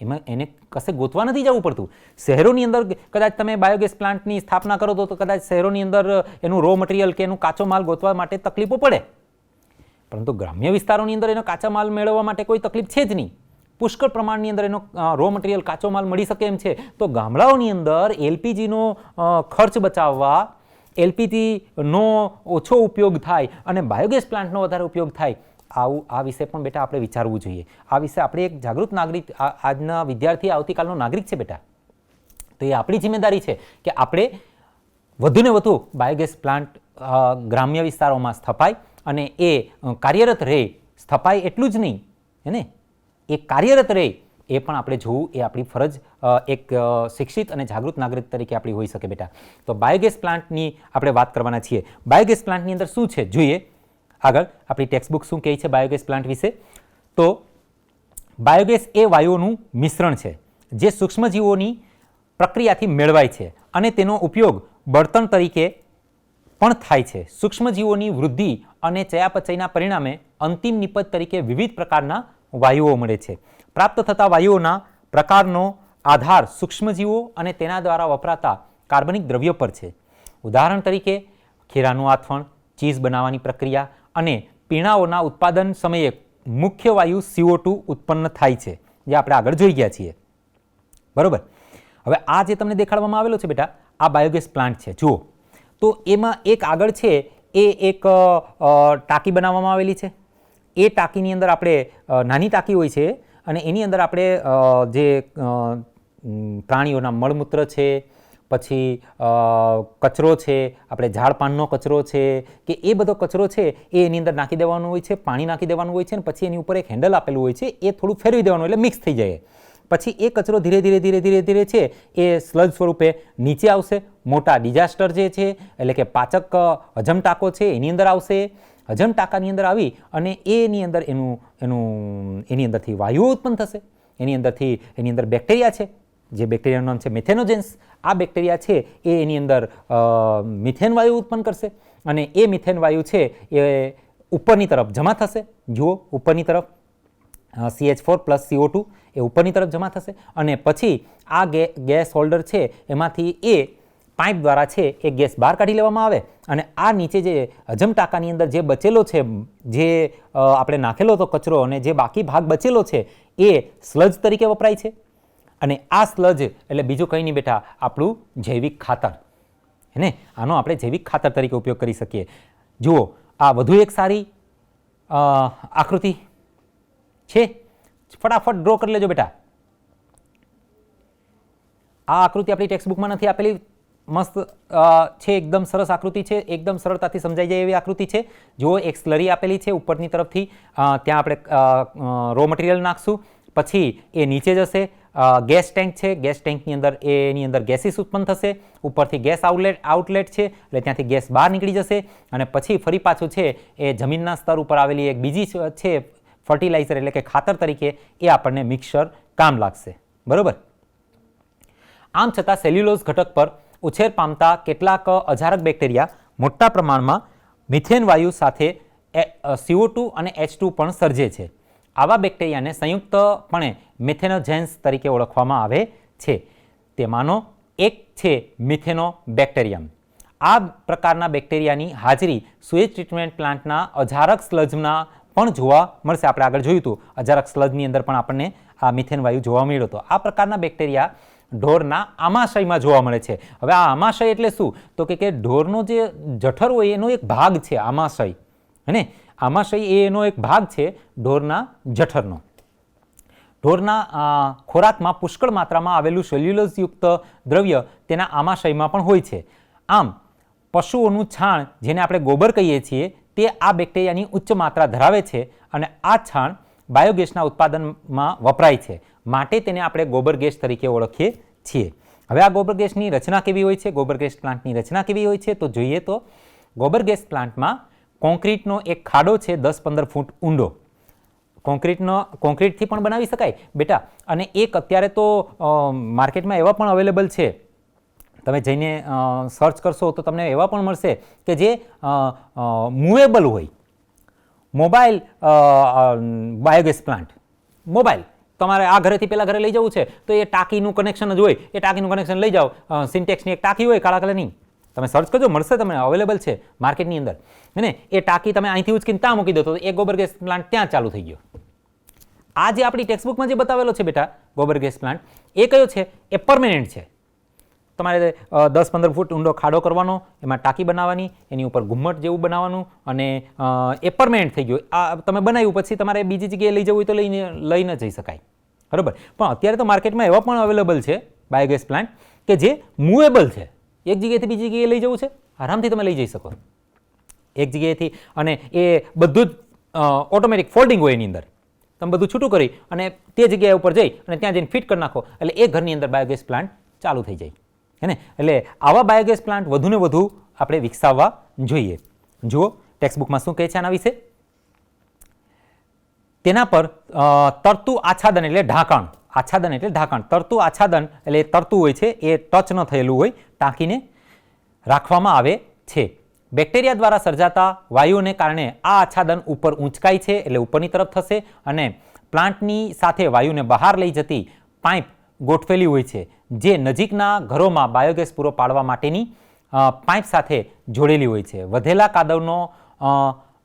એમાં એને કશે ગોતવા નથી જવું પડતું. શહેરોની અંદર કદાચ તમે બાયોગેસ પ્લાન્ટની સ્થાપના કરો તો કદાચ શહેરોની અંદર એનું રો મટીરિયલ કે એનું કાચો માલ ગોતવા માટે તકલીફો પડે, પરંતુ ગ્રામ્ય વિસ્તારોની અંદર એનો કાચા માલ મેળવવા માટે કોઈ તકલીફ છે જ નહીં. પુષ્કળ પ્રમાણની અંદર એનો રો મટીરિયલ કાચો માલ મળી શકે એમ છે. તો ગામડાઓની અંદર એલપીજીનો ખર્ચ બચાવવા, એલપીજીનો ઓછો ઉપયોગ થાય અને બાયોગેસ પ્લાન્ટનો વધારે ઉપયોગ થાય, આ વિશે પણ બેટા આપણે વિચારવું જોઈએ. આ વિશે આપણે એક જાગૃત નાગરિક, આજના વિદ્યાર્થી આવતીકાલનો નાગરિક છે બેટા, તો એ આપણી જિમ્મેદારી છે કે આપણે વધુને વધુ બાયોગેસ પ્લાન્ટ ગ્રામ્ય વિસ્તારોમાં સ્થપાય અને એ કાર્યરત રહે. સ્થપાય એટલું જ નહીં, એને એ કાર્યરત રહે એ પણ આપણે જોવું, એ આપણી ફરજ એક શિક્ષિત અને જાગૃત નાગરિક તરીકે આપણી હોઈ શકે બેટા. તો બાયોગેસ પ્લાન્ટની આપણે વાત કરવાના છીએ. બાયોગેસ પ્લાન્ટની અંદર શું છે જોઈએ. આગળ આપણી ટેક્સ્ટ બુક શું કહે છે બાયોગેસ પ્લાન્ટ વિશે. તો બાયોગેસ એ વાયુઓનું મિશ્રણ છે જે સૂક્ષ્મજીવોની પ્રક્રિયાથી મેળવાય છે અને તેનો ઉપયોગ બળતણ તરીકે પણ થાય છે. સૂક્ષ્મજીવોની વૃદ્ધિ અને ચયાપચયના પરિણામે અંતિમ નિપજ તરીકે વિવિધ પ્રકારના વાયુઓ મળે છે. પ્રાપ્ત થતા વાયુઓના પ્રકારનો આધાર સૂક્ષ્મજીવો અને તેના દ્વારા વપરાતા કાર્બનિક દ્રવ્યો પર છે. ઉદાહરણ તરીકે ખીરાનું આથવણ, ચીઝ બનાવવાની પ્રક્રિયા અને પીણાઓના ઉત્પાદન સમયે મુખ્ય વાયુ CO2 ઉત્પન્ન થાય છે, જે આપણે આગળ જોઈ ગયા છીએ. બરોબર. હવે આ જે તમને દેખાડવામાં આવેલો છે બેટા, આ બાયોગેસ પ્લાન્ટ છે. જુઓ તો એમાં એક આગળ છે એ એક ટાંકી બનાવવામાં આવેલી છે. એ ટાંકીની અંદર આપણે નાની ટાંકી હોય છે અને એની અંદર આપણે જે પ્રાણીઓના મળમૂત્ર છે, પછી કચરો છે, આપણે ઝાડપાનનો કચરો છે કે એ બધો કચરો છે એ એની અંદર નાખી દેવાનો હોય છે, પાણી નાખી દેવાનું હોય છે અને પછી એની ઉપર એક હેન્ડલ આપેલું હોય છે, એ થોડું ફેરવી દેવાનું એટલે મિક્સ થઈ જાય. પછી એ કચરો ધીરે ધીરે છે એ સ્લજ સ્વરૂપે નીચે આવશે. મોટા ડિઝાસ્ટર જે છે એટલે કે પાચક હજમ ટાંકો છે એની અંદર આવશે. હજમ ટાંકાની અંદર આવી અને એની અંદર એની અંદરથી વાયુઓ ઉત્પન્ન થશે. એની અંદર બેક્ટેરિયા છે, જે બેક્ટેરિયાનું નામ છે મિથેનોજેન્સ. આ બેક્ટેરિયા છે એ એની અંદર મિથેન વાયુ ઉત્પન્ન કરશે અને એ મિથેન વાયુ છે એ ઉપરની તરફ જમા થશે. જુઓ ઉપરની તરફ CH4 + CO2 એ ઉપરની તરફ જમા થશે અને પછી આ ગેસ હોલ્ડર છે એમાંથી એ પાઇપ દ્વારા છે એ ગેસ બહાર કાઢી લેવામાં આવે અને આ નીચે જે હજમ ટાંકાની અંદર જે બચેલો છે, જે આપણે નાખેલો હતો કચરો અને જે બાકી ભાગ બચેલો છે એ સ્લજ તરીકે વપરાય છે. અને આ સ્લજ એટલે બીજું કંઈ નહીં બેટા, આપણું જૈવિક ખાતર. ને આનો આપણે જૈવિક ખાતર તરીકે ઉપયોગ કરી શકીએ. જુઓ આ વધુ એક સારી આકૃતિ છે, ફટાફટ ડ્રો કરી લેજો બેટા. આ આકૃતિ આપણી ટેક્સ્ટબુકમાં નથી આપેલી, મસ્ત છે, એકદમ સરસ આકૃતિ છે, એકદમ સરળતાથી સમજાઈ જાય એવી આકૃતિ છે. જુઓ એક સ્લરી આપેલી છે ઉપરની તરફથી, ત્યાં આપણે રો મટીરિયલ નાખશું, પછી એ નીચે જશે. ગેસ ટેન્ક છે, ગેસ ટેન્કની અંદર એની અંદર ગેસીસ ઉત્પન્ન થશે, ઉપરથી ગેસ આઉટલેટ છે એટલે ત્યાંથી ગેસ બહાર નીકળી જશે અને પછી ફરી પાછું છે એ જમીનના સ્તર ઉપર આવેલી એક બીજી છે ફર્ટિલાઇઝર એટલે કે ખાતર તરીકે એ આપણને મિક્સર કામ લાગશે. બરોબર. આમ છતાં સેલ્યુલોઝ ઘટક પર ઉછેર પામતા કેટલાક અજારક બેક્ટેરિયા મોટા પ્રમાણમાં મિથેન વાયુ સાથે CO2 અને H2 પણ સર્જે છે. આવા બેક્ટેરિયાને સંયુક્તપણે મિથેનોજેન્સ તરીકે ઓળખવામાં આવે છે. તેમાંનો એક છે મિથેનોબેક્ટેરિયમ. આ પ્રકારના બેક્ટેરિયાની હાજરી સુએજ ટ્રીટમેન્ટ પ્લાન્ટના અજારક સ્લજમાં પણ જોવા મળશે. આપણે આગળ જોયું હતું અજારક સ્લજની અંદર પણ આપણને આ મિથેન વાયુ જોવા મળ્યો હતો. આ પ્રકારના બેક્ટેરિયા ઢોરના આમાશયમાં જોવા મળે છે. હવે આ આમાશય એટલે શું? તો કે ઢોરનો જે જઠર હોય એનો એક ભાગ છે આમાશય. અને આમાશય એનો એક ભાગ છે ઢોરના જઠરનો. ઢોરના ખોરાકમાં પુષ્કળ માત્રામાં આવેલું સેલ્યુલોઝયુક્ત દ્રવ્ય તેના આમાશયમાં પણ હોય છે. આમ પશુઓનું છાણ, જેને આપણે ગોબર કહીએ છીએ, તે આ બેક્ટેરિયાની ઉચ્ચ માત્રા ધરાવે છે અને આ છાણ બાયોગેસના ઉત્પાદનમાં વપરાય છે. માટે તેને આપણે ગોબર ગેસ તરીકે ઓળખીએ છીએ. હવે આ ગોબર ગેસની રચના કેવી હોય છે, ગોબર ગેસ પ્લાન્ટની રચના કેવી હોય છે, તો જોઈએ તો ગોબર ગેસ પ્લાન્ટમાં કોન્ક્રીટનો એક ખાડો છે 10-15 ફૂટ ઊંડો. કોન્ક્રીટથી પણ બનાવી શકાય બેટા. અને એક અત્યારે તો માર્કેટમાં એવા પણ અવેલેબલ છે, તમે જઈને સર્ચ કરશો તો તમને એવા પણ મળશે કે જે મૂવેબલ હોય. Mobile biogas plant. મોબાઈલ તમારે આ ઘરેથી પેલા ઘરે લઈ જવું છે તો એ ટાંકીનું કનેક્શન જ હોય, એ ટાંકીનું કનેક્શન લઈ જાઓ. સિન્ટેક્સની એક ટાંકી હોય કાળા કલરની, તમે સર્ચ કરજો મળશે તમને, અવેલેબલ છે માર્કેટની અંદર. અને એ ટાંકી તમે અહીંથી ઉચકીને ત્યાં મૂકી દો તો એ ગોબર ગેસ પ્લાન્ટ ત્યાં ચાલુ થઈ ગયો. આ જે આપણી ટેક્સ્ટબુકમાં જે બતાવેલો છે બેટા ગોબર ગેસ પ્લાન્ટ, એ કયો છે? એ પરમેનન્ટ છે. તમારે 10-15 ફૂટ ઊંડો ખાડો કરવાનો, એમાં ટાંકી બનાવવાની, એની ઉપર ઘુમ્મટ જેવું બનાવવાનું અને એ પરમેનન્ટ થઈ ગયું. આ તમે બનાવ્યું પછી તમારે બીજી જગ્યાએ લઈ જવું હોય તો લઈ ન જઈ શકાય. બરાબર. પણ અત્યારે તો માર્કેટમાં એવા પણ અવેલેબલ છે બાયોગેસ પ્લાન્ટ કે જે મૂવેબલ છે. એક જગ્યાએથી બીજી જગ્યાએ લઈ જવું છે, આરામથી તમે લઈ જઈ શકો એક જગ્યાએથી. અને એ બધું જ ઓટોમેટિક ફોલ્ડિંગ હોય એની અંદર. તમે બધું છૂટું કરી અને તે જગ્યા ઉપર જઈ અને ત્યાં જઈને ફિટ કરી નાખો એટલે એ ઘરની અંદર બાયોગેસ પ્લાન્ટ ચાલુ થઈ જાય. હે ને? એટલે આવા બાયોગેસ પ્લાન્ટ વધુને વધુ આપણે વિકસાવવા જોઈએ. જુઓ ટેક્સ્ટબુકમાં શું કહે છે આના વિશે. તેના પર તરતું આચ્છાદન એટલે ઢાંકણ, આચ્છાદન એટલે ઢાંકણ, તરતું આચ્છાદન એટલે તરતું હોય છે, એ ટચ ન થયેલું હોય, ટાંકીને રાખવામાં આવે છે. બેક્ટેરિયા દ્વારા સર્જાતા વાયુઓને કારણે આ આચ્છાદન ઉપર ઊંચકાય છે, એટલે ઉપરની તરફ થશે, અને પ્લાન્ટની સાથે વાયુને બહાર લઈ જતી પાઇપ ગોઠવેલી હોય છે, જે નજીકના ઘરોમાં બાયોગેસ પૂરો પાડવા માટેની પાઇપ સાથે જોડેલી હોય છે. વધેલા કાદવનો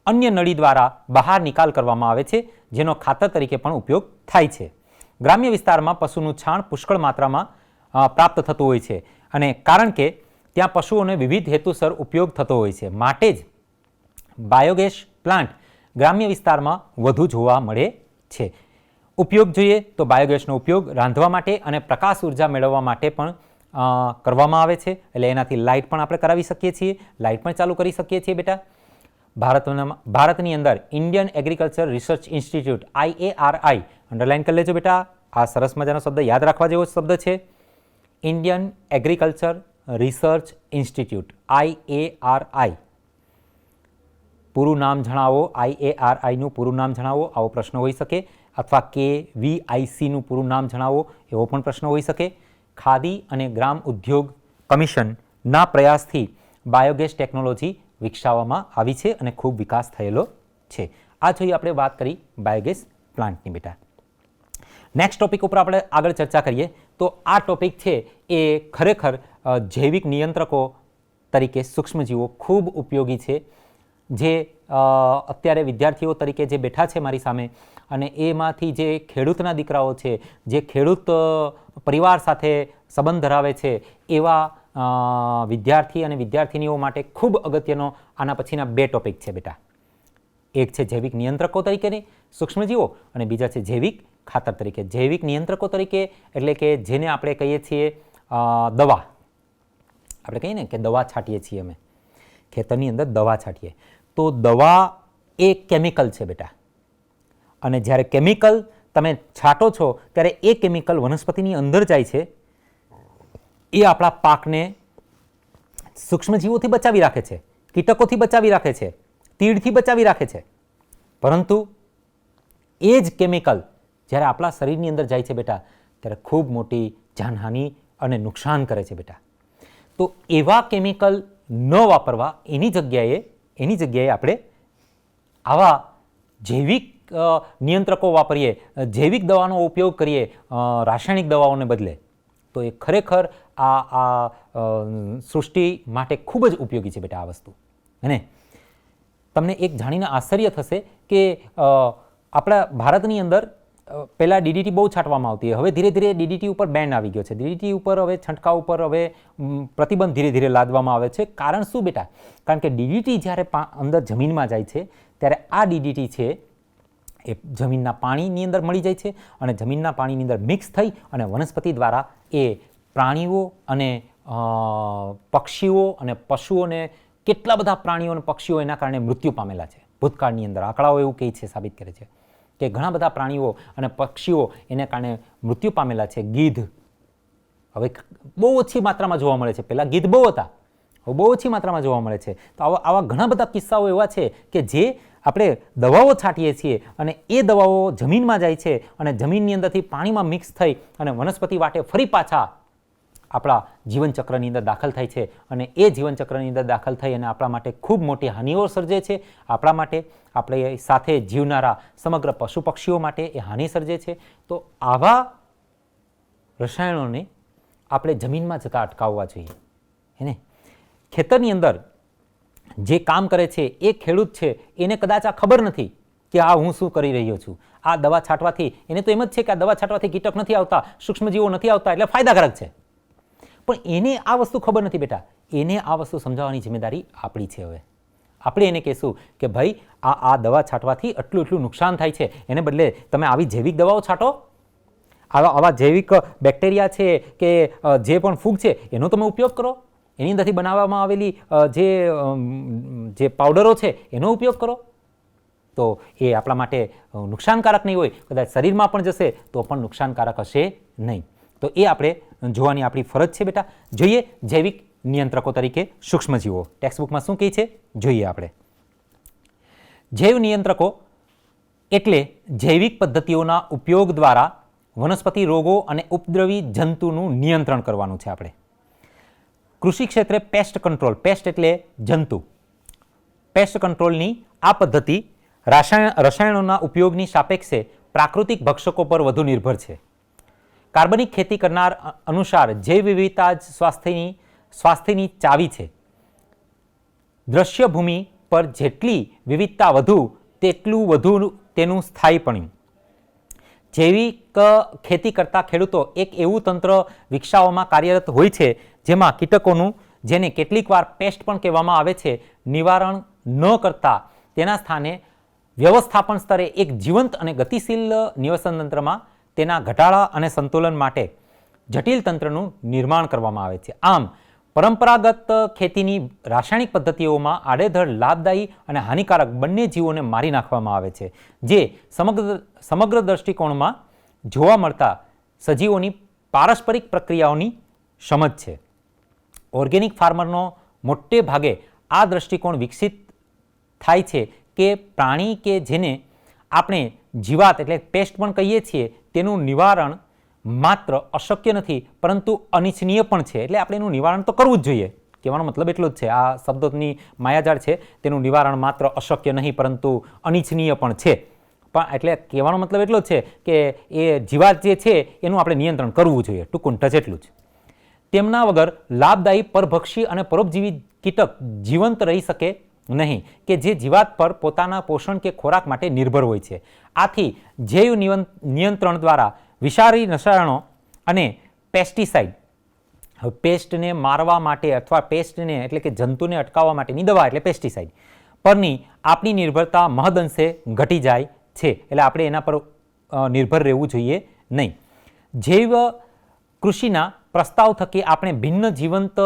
અન્ય નળી દ્વારા બહાર નિકાલ કરવામાં આવે છે, જેનો ખાતર તરીકે પણ ઉપયોગ થાય છે. ગ્રામ્ય વિસ્તારમાં પશુનું છાણ પુષ્કળ માત્રામાં પ્રાપ્ત થતું હોય છે, અને કારણ કે ત્યાં પશુઓને વિવિધ હેતુસર ઉપયોગ થતો હોય છે, માટે જ બાયોગેસ પ્લાન્ટ ગ્રામ્ય વિસ્તારમાં વધુ જોવા મળે છે. ઉપયોગ જોઈએ તો બાયોગેસનો ઉપયોગ રાંધવા માટે અને પ્રકાશ ઉર્જા મેળવવા માટે પણ કરવામાં આવે છે, એટલે એનાથી લાઇટ પણ આપણે કરાવી શકીએ છીએ, લાઇટ પણ ચાલુ કરી શકીએ છીએ બેટા. ભારતની અંદર Indian agriculture research institute IARI underline કરી લેજો બેટા, આ સરસ મજાનો શબ્દ યાદ રાખવા જેવો શબ્દ છે. Indian agriculture research institute IARI, પૂરું નામ જણાવો, IARIનું પૂરું નામ જણાવો, આવો પ્રશ્ન હોઈ શકે, અથવા KVICનું પૂરું નામ જણાવો, એવો પણ પ્રશ્ન હોઈ શકે. ખાદી અને ગ્રામ ઉદ્યોગ કમિશનના પ્રયાસથી બાયોગેસ ટેકનોલોજી વિકસાવવામાં આવી છે અને ખૂબ વિકાસ થયેલો છે. આ જોઈએ આપણે વાત કરી બાયોગેસ પ્લાન્ટની બેટા. નેક્સ્ટ ટોપિક ઉપર આપણે આગળ ચર્ચા કરીએ તો આ ટોપિક છે એ ખરેખર જૈવિક નિયંત્રકો તરીકે સૂક્ષ્મજીવો ખૂબ ઉપયોગી છે, જે અત્યારે વિદ્યાર્થીઓ તરીકે જે બેઠા છે મારી સામે, અને એમાંથી જે ખેડૂતના દીકરાઓ છે, જે ખેડૂત પરિવાર સાથે સંબંધ ધરાવે છે, એવા વિદ્યાર્થી અને વિદ્યાર્થિનીઓ માટે ખૂબ અગત્યનો આના પછીના બે ટોપિક છે બેટા. એક છે જૈવિક નિયંત્રકો તરીકેની સૂક્ષ્મજીવો, અને બીજા છે જૈવિક ખાતર તરીકે. જૈવિક નિયંત્રકો તરીકે એટલે કે જેને આપણે કહીએ છીએ દવા, આપણે કહીએ ને કે દવા છાંટીએ છીએ, અમે ખેતરની અંદર દવા છાંટીએ, તો દવા એ કેમિકલ છે બેટા, અને જ્યારે કેમિકલ તમે છાંટો છો ત્યારે એ કેમિકલ વનસ્પતિની અંદર જાય છે, એ આપણા પાકને સૂક્ષ્મજીવોથી બચાવી રાખે છે, કીટકોથી બચાવી રાખે છે, તીડથી બચાવી રાખે છે, પરંતુ એ જ કેમિકલ જ્યારે આપણા શરીરની અંદર જાય છે બેટા, ત્યારે ખૂબ મોટી જાનહાનિ અને નુકસાન કરે છે બેટા. તો એવા કેમિકલ ન વાપરવા, એની જગ્યાએ આપણે આવા જૈવિક નિયંત્રકો વાપરીએ, જૈવિક દવાનો ઉપયોગ કરીએ રાસાયણિક દવાઓને બદલે, તો એ ખરેખર આ સૃષ્ટિ માટે ખૂબ જ ઉપયોગી છે બેટા આ વસ્તુ. અને તમને એક જાણીને આશ્ચર્ય થશે કે આપણા ભારતની અંદર પહેલાં DDT બહુ છાંટવામાં આવતી, હવે ધીરે ધીરે DDT ઉપર બેન આવી ગયો છે, DDT ઉપર હવે છંટકાવ ઉપર હવે પ્રતિબંધ ધીરે ધીરે લાદવામાં આવે છે. કારણ શું બેટા? કારણ કે DDT જ્યારે અંદર જમીનમાં જાય છે ત્યારે આ DDT છે એ જમીનના પાણીની અંદર મળી જાય છે, અને જમીનના પાણીની અંદર મિક્સ થઈ અને વનસ્પતિ દ્વારા એ પ્રાણીઓ અને પક્ષીઓ અને પશુઓને, કેટલા બધા પ્રાણીઓ અને પક્ષીઓ એના કારણે મૃત્યુ પામેલા છે ભૂતકાળની અંદર. આંકડાઓ એવું કહે છે, સાબિત કરે છે કે ઘણા બધા પ્રાણીઓ અને પક્ષીઓ એને કારણે મૃત્યુ પામેલા છે. ગીધ હવે બહુ ઓછી માત્રામાં જોવા મળે છે, પહેલાં ગીધ બહુ હતા, હવે બહુ ઓછી માત્રામાં જોવા મળે છે. તો આવા ઘણા બધા કિસ્સાઓ એવા છે કે જે આપણે દવાઓ છાંટીએ છીએ અને એ દવાઓ જમીનમાં જાય છે, અને જમીનની અંદરથી પાણીમાં મિક્સ થઈ અને વનસ્પતિ વાટે ફરી પાછા આપણા જીવનચક્રની અંદર દાખલ થાય છે, અને એ જીવનચક્રની અંદર દાખલ થઈ અને આપણા માટે ખૂબ મોટી હાનિઓ સર્જે છે. આપણા માટે, આપણે સાથે જીવનારા સમગ્ર પશુ પક્ષીઓ માટે એ હાનિ સર્જે છે. તો આવા રસાયણોને આપણે જમીનમાં જતા અટકાવવા જોઈએ. એને ખેતરની અંદર જે કામ કરે છે એ ખેડૂત છે, એને કદાચ આ ખબર નથી કે આ હું શું કરી રહ્યો છું. આ દવા છાંટવાથી એને તો એમ જ છે કે આ દવા છાંટવાથી કીટક નથી આવતા, સૂક્ષ્મજીવો નથી આવતા, એટલે ફાયદાકારક છે. પણ એને આ વસ્તુ ખબર નથી બેટા. એને આ વસ્તુ સમજાવવાની જિમ્મેદારી આપણી છે. હવે આપણે એને કહેશું કે ભાઈ આ દવા છાંટવાથી એટલું નુકસાન થાય છે, એને બદલે તમે આવી જૈવિક દવાઓ છાંટો, આવા જૈવિક બેક્ટેરિયા છે કે જે પણ ફૂગ છે એનો તમે ઉપયોગ કરો, એની અંદરથી બનાવવામાં આવેલી જે પાવડરો છે એનો ઉપયોગ કરો, તો એ આપણા માટે નુકસાનકારક નહીં હોય. કદાચ શરીરમાં પણ જશે તો પણ નુકસાનકારક હશે નહીં. તો એ આપણે જોવાની આપણી ફરજ છે બેટા. જોઈએ જૈવિક નિયંત્રકો તરીકે સૂક્ષ્મજીવો. ટેક્સ્ટબુકમાં શું કહે છે જોઈએ આપણે. જૈવ નિયંત્રકો એટલે જૈવિક પદ્ધતિઓના ઉપયોગ દ્વારા વનસ્પતિ રોગો અને ઉપદ્રવી જંતુનું નિયંત્રણ કરવાનું છે આપણે. કૃષિ ક્ષેત્રે પેસ્ટ કંટ્રોલ, પેસ્ટ એટલે જંતુ, પેસ્ટ કંટ્રોલની આ પદ્ધતિ રસાયણોના ઉપયોગની સાપેક્ષે પ્રાકૃતિક ભક્ષકો પર વધુ નિર્ભર છે. કાર્બનિક ખેતી કરનાર અનુસાર જૈવ વિવિધતા જ સ્વાસ્થ્યની ચાવી છે. દ્રશ્ય ભૂમિ પર જેટલી વિવિધતા વધુ તેટલું વધુ તેનું સ્થાયીપણું. જૈવિક ખેતી કરતા ખેડૂતો એક એવું તંત્ર વિકસાવવામાં કાર્યરત હોય છે જેમાં કીટકોનું, જેને કેટલીક વાર પેસ્ટ પણ કહેવામાં આવે છે, નિવારણ ન કરતા તેના સ્થાને વ્યવસ્થાપન સ્તરે એક જીવંત અને ગતિશીલ નિવસન તંત્રમાં તેના ઘટાડા અને સંતુલન માટે જટિલ તંત્રનું નિર્માણ કરવામાં આવે છે. આમ પરંપરાગત ખેતીની રાસાયણિક પદ્ધતિઓમાં આડેધડ લાભદાયી અને હાનિકારક બંને જીવોને મારી નાખવામાં આવે છે, જે સમગ્ર દૃષ્ટિકોણમાં જોવા મળતા સજીવોની પારસ્પરિક પ્રક્રિયાઓની સમજ છે. ઓર્ગેનિક ફાર્મરનો મોટે ભાગે આ દૃષ્ટિકોણ વિકસિત થાય છે કે પ્રાણી કે જેને આપણે જીવાત એટલે પેસ્ટ પણ કહીએ છીએ તેનું નિવારણ માત્ર અશક્ય નથી પરંતુ અનિચ્છનીય પણ છે. એટલે આપણે એનું નિવારણ તો કરવું જ જોઈએ. કહેવાનો મતલબ એટલો જ છે. આ શબ્દોની માયાજાળ છે. તેનું નિવારણ માત્ર અશક્ય નહીં પરંતુ અનિચ્છનીય પણ છે. પણ એટલે કહેવાનો મતલબ એટલો જ છે કે એ જીવાત જે છે એનું આપણે નિયંત્રણ કરવું જોઈએ. ટૂંકું ટચ એટલું જ. તેમના વગર લાભદાયી પરભક્ષી અને પરોપજીવી કીટક જીવંત રહી શકે નહીં કે જે જીવાત પર પોતાના પોષણ કે ખોરાક માટે નિર્ભર હોય છે. આથી જૈવ નિયંત્રણ દ્વારા વિષારી રસાયણો અને પેસ્ટિસાઇડ, હવે પેસ્ટને મારવા માટે અથવા પેસ્ટને એટલે કે જંતુને અટકાવવા માટેની દવા એટલે પેસ્ટિસાઇડ પરની આપણી નિર્ભરતા મહદઅંશે ઘટી જાય છે. એટલે આપણે એના પર નિર્ભર રહેવું જોઈએ નહીં. જૈવ કૃષિના પ્રસ્તાવ થકી આપણે ભિન્ન જીવંત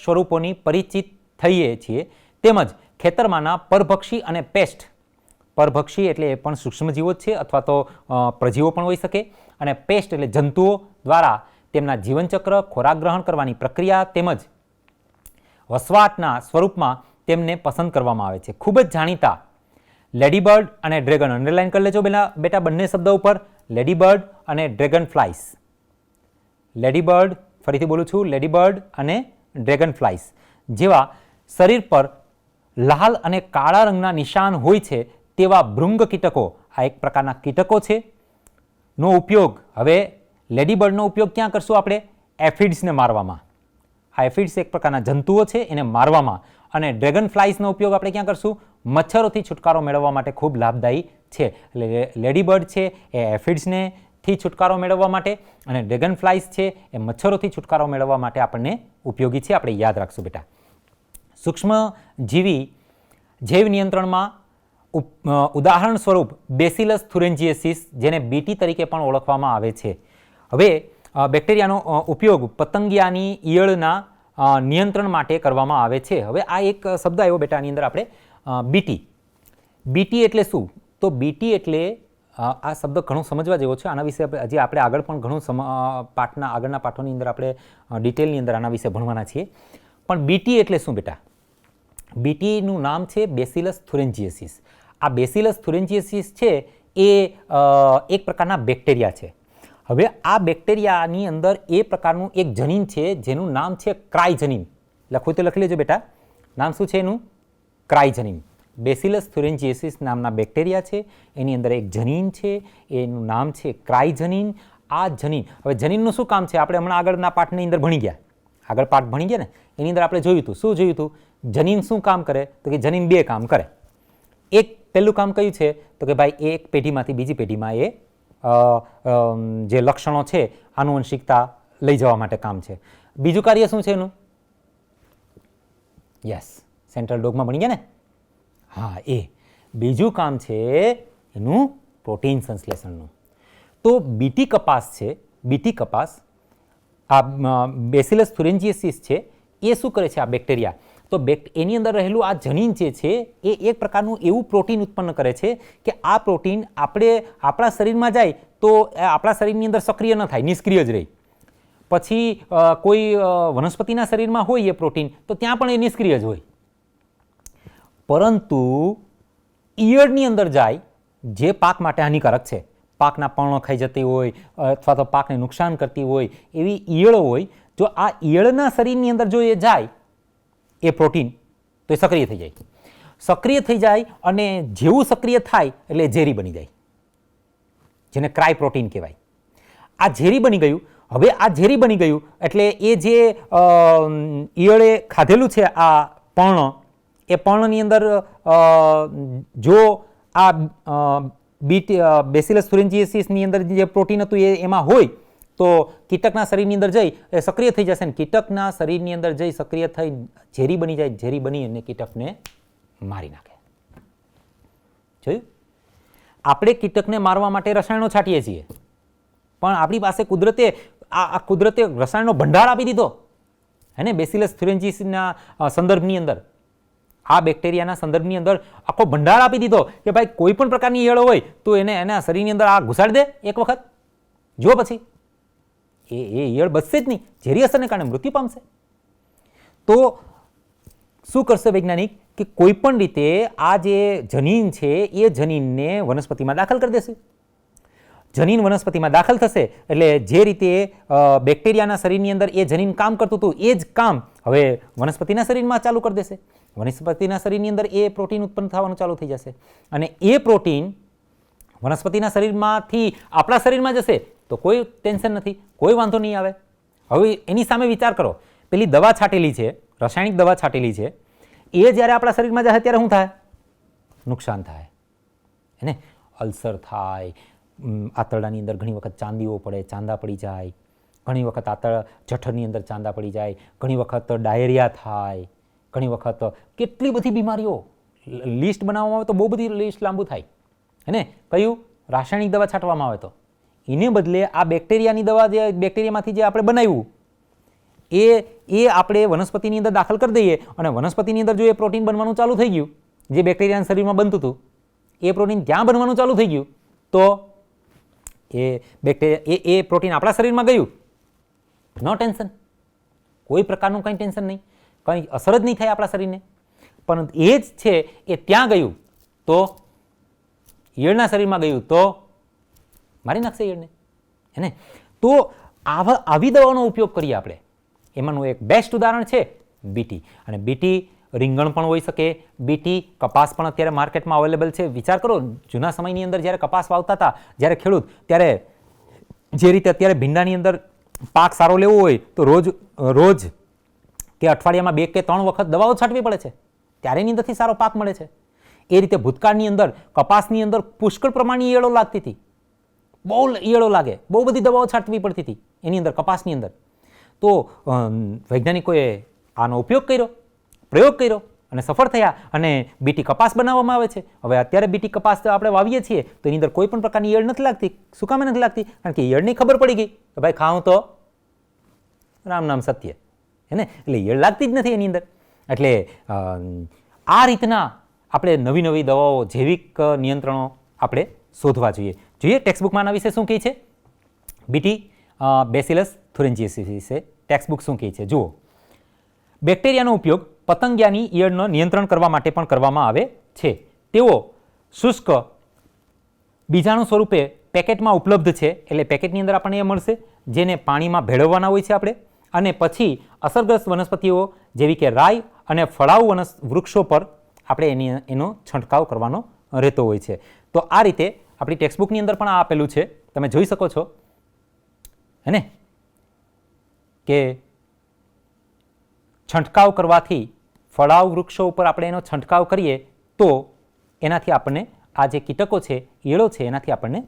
સ્વરૂપોની પરિચિત થઈએ છીએ. તેમજ ખેતરમાંના પરભક્ષી અને પેસ્ટ, પરભક્ષી એટલે એ પણ સૂક્ષ્મજીવો જ છે અથવા તો પ્રજીવો પણ હોઈ શકે, અને પેસ્ટ એટલે જંતુઓ દ્વારા તેમના જીવનચક્ર, ખોરાક ગ્રહણ કરવાની પ્રક્રિયા તેમજ વસવાટના સ્વરૂપમાં તેમને પસંદ કરવામાં આવે છે. ખૂબ જ જાણીતા લેડીબર્ડ અને ડ્રેગન, અંડરલાઇન કરી લેજો બેટા બંને શબ્દો ઉપર, લેડીબર્ડ અને ડ્રેગન ફ્લાઇસ. લેડીબર્ડ, ફરીથી બોલું છું, લેડીબર્ડ અને ડ્રેગન ફ્લાઇસ જેવા શરીર પર લાલ અને કાળા રંગના નિશાન હોય છે તેવા ભૃંગ કીટકો, આ એક પ્રકારના કીટકો છે, નો ઉપયોગ, હવે લેડીબર્ડનો ઉપયોગ ક્યાં કરશું આપણે? એફિડ્સને મારવામાં. આ એફિડ્સ એક પ્રકારના જંતુઓ છે એને મારવામાં. અને ડ્રેગન ફ્લાઇસનો ઉપયોગ આપણે ક્યાં કરશું? મચ્છરોથી છુટકારો મેળવવા માટે ખૂબ લાભદાયી છે. એટલે લેડીબર્ડ છે એ એફિડ્સને થી છુટકારો મેળવવા માટે અને ડ્રેગન ફ્લાઇસ છે એ મચ્છરોથી છુટકારો મેળવવા માટે આપણને ઉપયોગી છે. આપણે યાદ રાખશું બેટા. સૂક્ષ્મજીવી જૈવ નિયંત્રણમાં ઉદાહરણ સ્વરૂપ બેસિલસ થુરેન્જીએસિસ, જેને બીટી તરીકે પણ ઓળખવામાં આવે છે. હવે બેક્ટેરિયાનો ઉપયોગ પતંગિયાની ઈયળના નિયંત્રણ માટે કરવામાં આવે છે. હવે આ એક શબ્દ આવ્યો બેટા આની અંદર આપણે બીટી. બીટી એટલે શું? તો બીટી એટલે આ શબ્દ ઘણું સમજવા જેવો છે. આના વિશે હજી આપણે આગળ પણ ઘણું આગળના પાઠોની અંદર આપણે ડિટેલની અંદર આના વિશે ભણવાના છીએ. પણ બીટી એટલે શું બેટા? બીટીનું નામ છે બેસિલસ થુરેન્જીએસિસ. આ બેસિલસ થુરેન્જીએસિસ છે એ એક પ્રકારના બેક્ટેરિયા છે. હવે આ બેક્ટેરિયાની અંદર એ પ્રકારનું એક જનીન છે જેનું નામ છે ક્રાયજનીન. લખવું તો લખી લેજો બેટા. નામ શું છે એનું? ક્રાયજનીન. બેસિલસ થુરેન્જીએસિસ નામના બેક્ટેરિયા છે, એની અંદર એક જનીન છે, એનું નામ છે ક્રાયજનીન. આ જનીન, હવે જનીનનું શું કામ છે? આપણે હમણાં આગળના પાઠની અંદર ભણી ગયા, આગળ પાઠ ભણી ગયા ને એની અંદર આપણે જોયું હતું. શું જોયું હતું? જનીન શું કામ કરે? તો કે જનીન બે કામ કરે. એક પહેલું કામ કયું છે? તો કે ભાઈ એક પેઢીમાંથી બીજી પેઢીમાં એ જે લક્ષણો છે આનુવંશિકતા લઈ જવા માટે કામ છે. બીજું કાર્ય શું છે એનું? યસ, સેન્ટ્રલ ડોગમાં ભણી ગયા ને? હા, એ બીજું કામ છે એનું પ્રોટીન સંશ્લેષણનું. તો બીટી કપાસ છે, બીટી કપાસ, આ બેસિલસ થુરેન્જીએસિસ છે, એ શું કરે છે? આ બેક્ટેરિયા, તો એની અંદર રહેલું આ જનીન જે છે એ એક પ્રકારનું એવું પ્રોટીન ઉત્પન્ન કરે છે કે આ પ્રોટીન આપણા શરીરમાં જાય તો આપણા શરીરની અંદર સક્રિય ન થાય, નિષ્ક્રિય જ રહે. પછી કોઈ વનસ્પતિના શરીરમાં હોય એ પ્રોટીન તો ત્યાં પણ એ નિષ્ક્રિય જ હોય. પરંતુ ઈયળની અંદર જાય જે પાક માટે હાનિકારક છે, પાકના પર્ણો ખાઈ જતી હોય અથવા તો પાકને નુકસાન કરતી હોય એવી ઈયળો હોય, જો આ ઈયળના શરીરની અંદર જો એ જાય એ પ્રોટીન તો એ સક્રિય થઈ જાય. સક્રિય થઈ જાય અને જેવું સક્રિય થાય એટલે ઝેરી બની જાય, જેને ક્રાય પ્રોટીન કહેવાય. આ ઝેરી બની ગયું. હવે આ ઝેરી બની ગયું એટલે એ જે ઈયળે ખાધેલું છે આ પર્ણ, એ પર્ણની અંદર જો આ બેસિલસ thuringiensis-ની અંદર જે પ્રોટીન હતું એ એમાં હોય તો કીટકના શરીરની અંદર જઈ એ સક્રિય થઈ જશે ને કીટકના શરીરની અંદર જઈ સક્રિય થઈ ઝેરી બની જાય. ઝેરી બની અને કીટકને મારી નાખે. જોયું? આપણે કીટકને મારવા માટે રસાયણો છાંટીએ છીએ, પણ આપણી પાસે કુદરતે કુદરતે રસાયણનો ભંડાર આપી દીધો હે ને. બેસિલસ thuringiensis-ના સંદર્ભની અંદર, આ બેક્ટેરિયાના સંદર્ભની અંદર આખો ભંડાર આપી દીધો કે ભાઈ કોઈ પણ પ્રકારની ઈયળો હોય તો એને એના શરીરની અંદર આ ઘુસાડી દે એક વખત, જો પછી એ ઈયળ બચશે જ નહીં, ઝેરી અસરને કારણે મૃત્યુ પામશે. તો શું કરશે વૈજ્ઞાનિક કે કોઈ પણ રીતે આ જે જનીન છે એ જનીનને વનસ્પતિમાં દાખલ કરી દેશે. જનીન વનસ્પતિમાં દાખલ થશે એટલે જે રીતે બેક્ટેરિયાના શરીરની અંદર એ જનીન કામ કરતું હતું એ જ કામ હવે વનસ્પતિના શરીરમાં ચાલુ કરી દેશે. વનસ્પતિના શરીરની અંદર એ પ્રોટીન ઉત્પન્ન થવાનું ચાલુ થઈ જશે અને એ પ્રોટીન વનસ્પતિના શરીરમાંથી આપણા શરીરમાં જશે તો કોઈ ટેન્શન નથી, કોઈ વાંધો નહીં આવે. હવે એની સામે વિચાર કરો, પેલી દવા છાંટેલી છે, રાસાયણિક દવા છાંટેલી છે, એ જ્યારે આપણા શરીરમાં જાય ત્યારે શું થાય? નુકસાન થાય એને, અલ્સર થાય, આંતરડાની અંદર ઘણી વખત ચાંદીઓ પડે, ચાંદા પડી જાય, ઘણી વખત જઠરની અંદર ચાંદા પડી જાય, ઘણી વખત ડાયરિયા થાય, ઘણી વખત કેટલી બધી બીમારીઓ. લિસ્ટ બનાવવામાં આવે તો બહુ બધી લિસ્ટ લાંબુ થાય હે. કયું? રાસાયણિક દવા છાંટવામાં આવે તો. એને બદલે આ બેક્ટેરિયાની દવા, જે બેક્ટેરિયામાંથી જે આપણે બનાવ્યું એ આપણે વનસ્પતિની અંદર દાખલ કરી દઈએ અને વનસ્પતિની અંદર જો એ પ્રોટીન બનવાનું ચાલુ થઈ ગયું, જે બેક્ટેરિયાના શરીરમાં બનતું હતું એ પ્રોટીન ત્યાં બનવાનું ચાલુ થઈ ગયું તો એ બેક્ટેરિયા એ પ્રોટીન આપણા શરીરમાં ગયું, નો ટેન્શન, કોઈ પ્રકારનું કંઈ ટેન્શન નહીં, કંઈ અસર જ નહીં થાય આપણા શરીરને. પણ એ જ છે એ ત્યાં ગયું તો ઈયળના શરીરમાં ગયું તો મારી નાખશે ઈયળને હે ને. તો આવી દવાનો ઉપયોગ કરીએ આપણે. એમાંનું એક બેસ્ટ ઉદાહરણ છે બીટી. અને બીટી રીંગણ પણ હોઈ શકે, બીટી કપાસ પણ અત્યારે માર્કેટમાં અવેલેબલ છે. વિચાર કરો, જૂના સમયની અંદર જ્યારે કપાસ વાવતા હતા જ્યારે ખેડૂત, ત્યારે જે રીતે અત્યારે ભીંડાની અંદર પાક સારો લેવો હોય તો રોજ કે અઠવાડિયામાં 2 કે 3 વખત દવાઓ છાંટવી પડે છે, ત્યારે એની અંદરથી સારો પાક મળે છે. એ રીતે ભૂતકાળની અંદર કપાસની અંદર પુષ્કળ પ્રમાણની ઈયળો લાગતી હતી, બહુ ઈયળો લાગે, બહુ બધી દવાઓ છાંટવી પડતી હતી એની અંદર, કપાસની અંદર. તો વૈજ્ઞાનિકોએ આનો ઉપયોગ કર્યો, પ્રયોગ કર્યો અને સફળ થયા અને બીટી કપાસ બનાવવામાં આવે છે. હવે અત્યારે બીટી કપાસ આપણે વાવીએ છીએ તો એની અંદર કોઈ પણ પ્રકારની ઈયળ નથી લાગતી. શું કામ નથી લાગતી? કારણ કે ઈયળની ખબર પડી ગઈ કે ભાઈ ખાવું તો રામ નામ સત્ય હે ને, એટલે ઈયળ લાગતી જ નથી એની અંદર. એટલે આ રીતના આપણે નવી નવી દવાઓ, જૈવિક નિયંત્રણો આપણે શોધવા જોઈએ. ટેક્સ્ટબુકમાં આના વિશે શું કહે છે? બીટી બેસિલસ thuringiensis વિશે ટેક્સ્ટબુક શું કહે છે જુઓ. બેક્ટેરિયાનો ઉપયોગ પતંગિયાની ઈયળનો નિયંત્રણ કરવા માટે પણ કરવામાં આવે છે. તેઓ શુષ્ક બીજાણુ સ્વરૂપે પેકેટમાં ઉપલબ્ધ છે, એટલે પેકેટની અંદર આપણને એ મળશે, જેને પાણીમાં ભેળવવાના હોય છે આપણે, અને પછી અસરગ્રસ્ત વનસ્પતિઓ જેવી કે રાઈ અને ફળાઉ વૃક્ષો પર આપણે એનો છંટકાવ કરવાનો રહેતો હોય છે. તો આ રીતે આપણી ટેક્સ્ટબુકની અંદર પણ આ આપેલું છે, તમે જોઈ શકો છો હે ને, કે છંટકાવ કરવાથી ફળાઉ વૃક્ષો ઉપર આપણે એનો છંટકાવ કરીએ તો એનાથી આપણને આ જે કીટકો છે, ઈયળો છે, એનાથી આપણને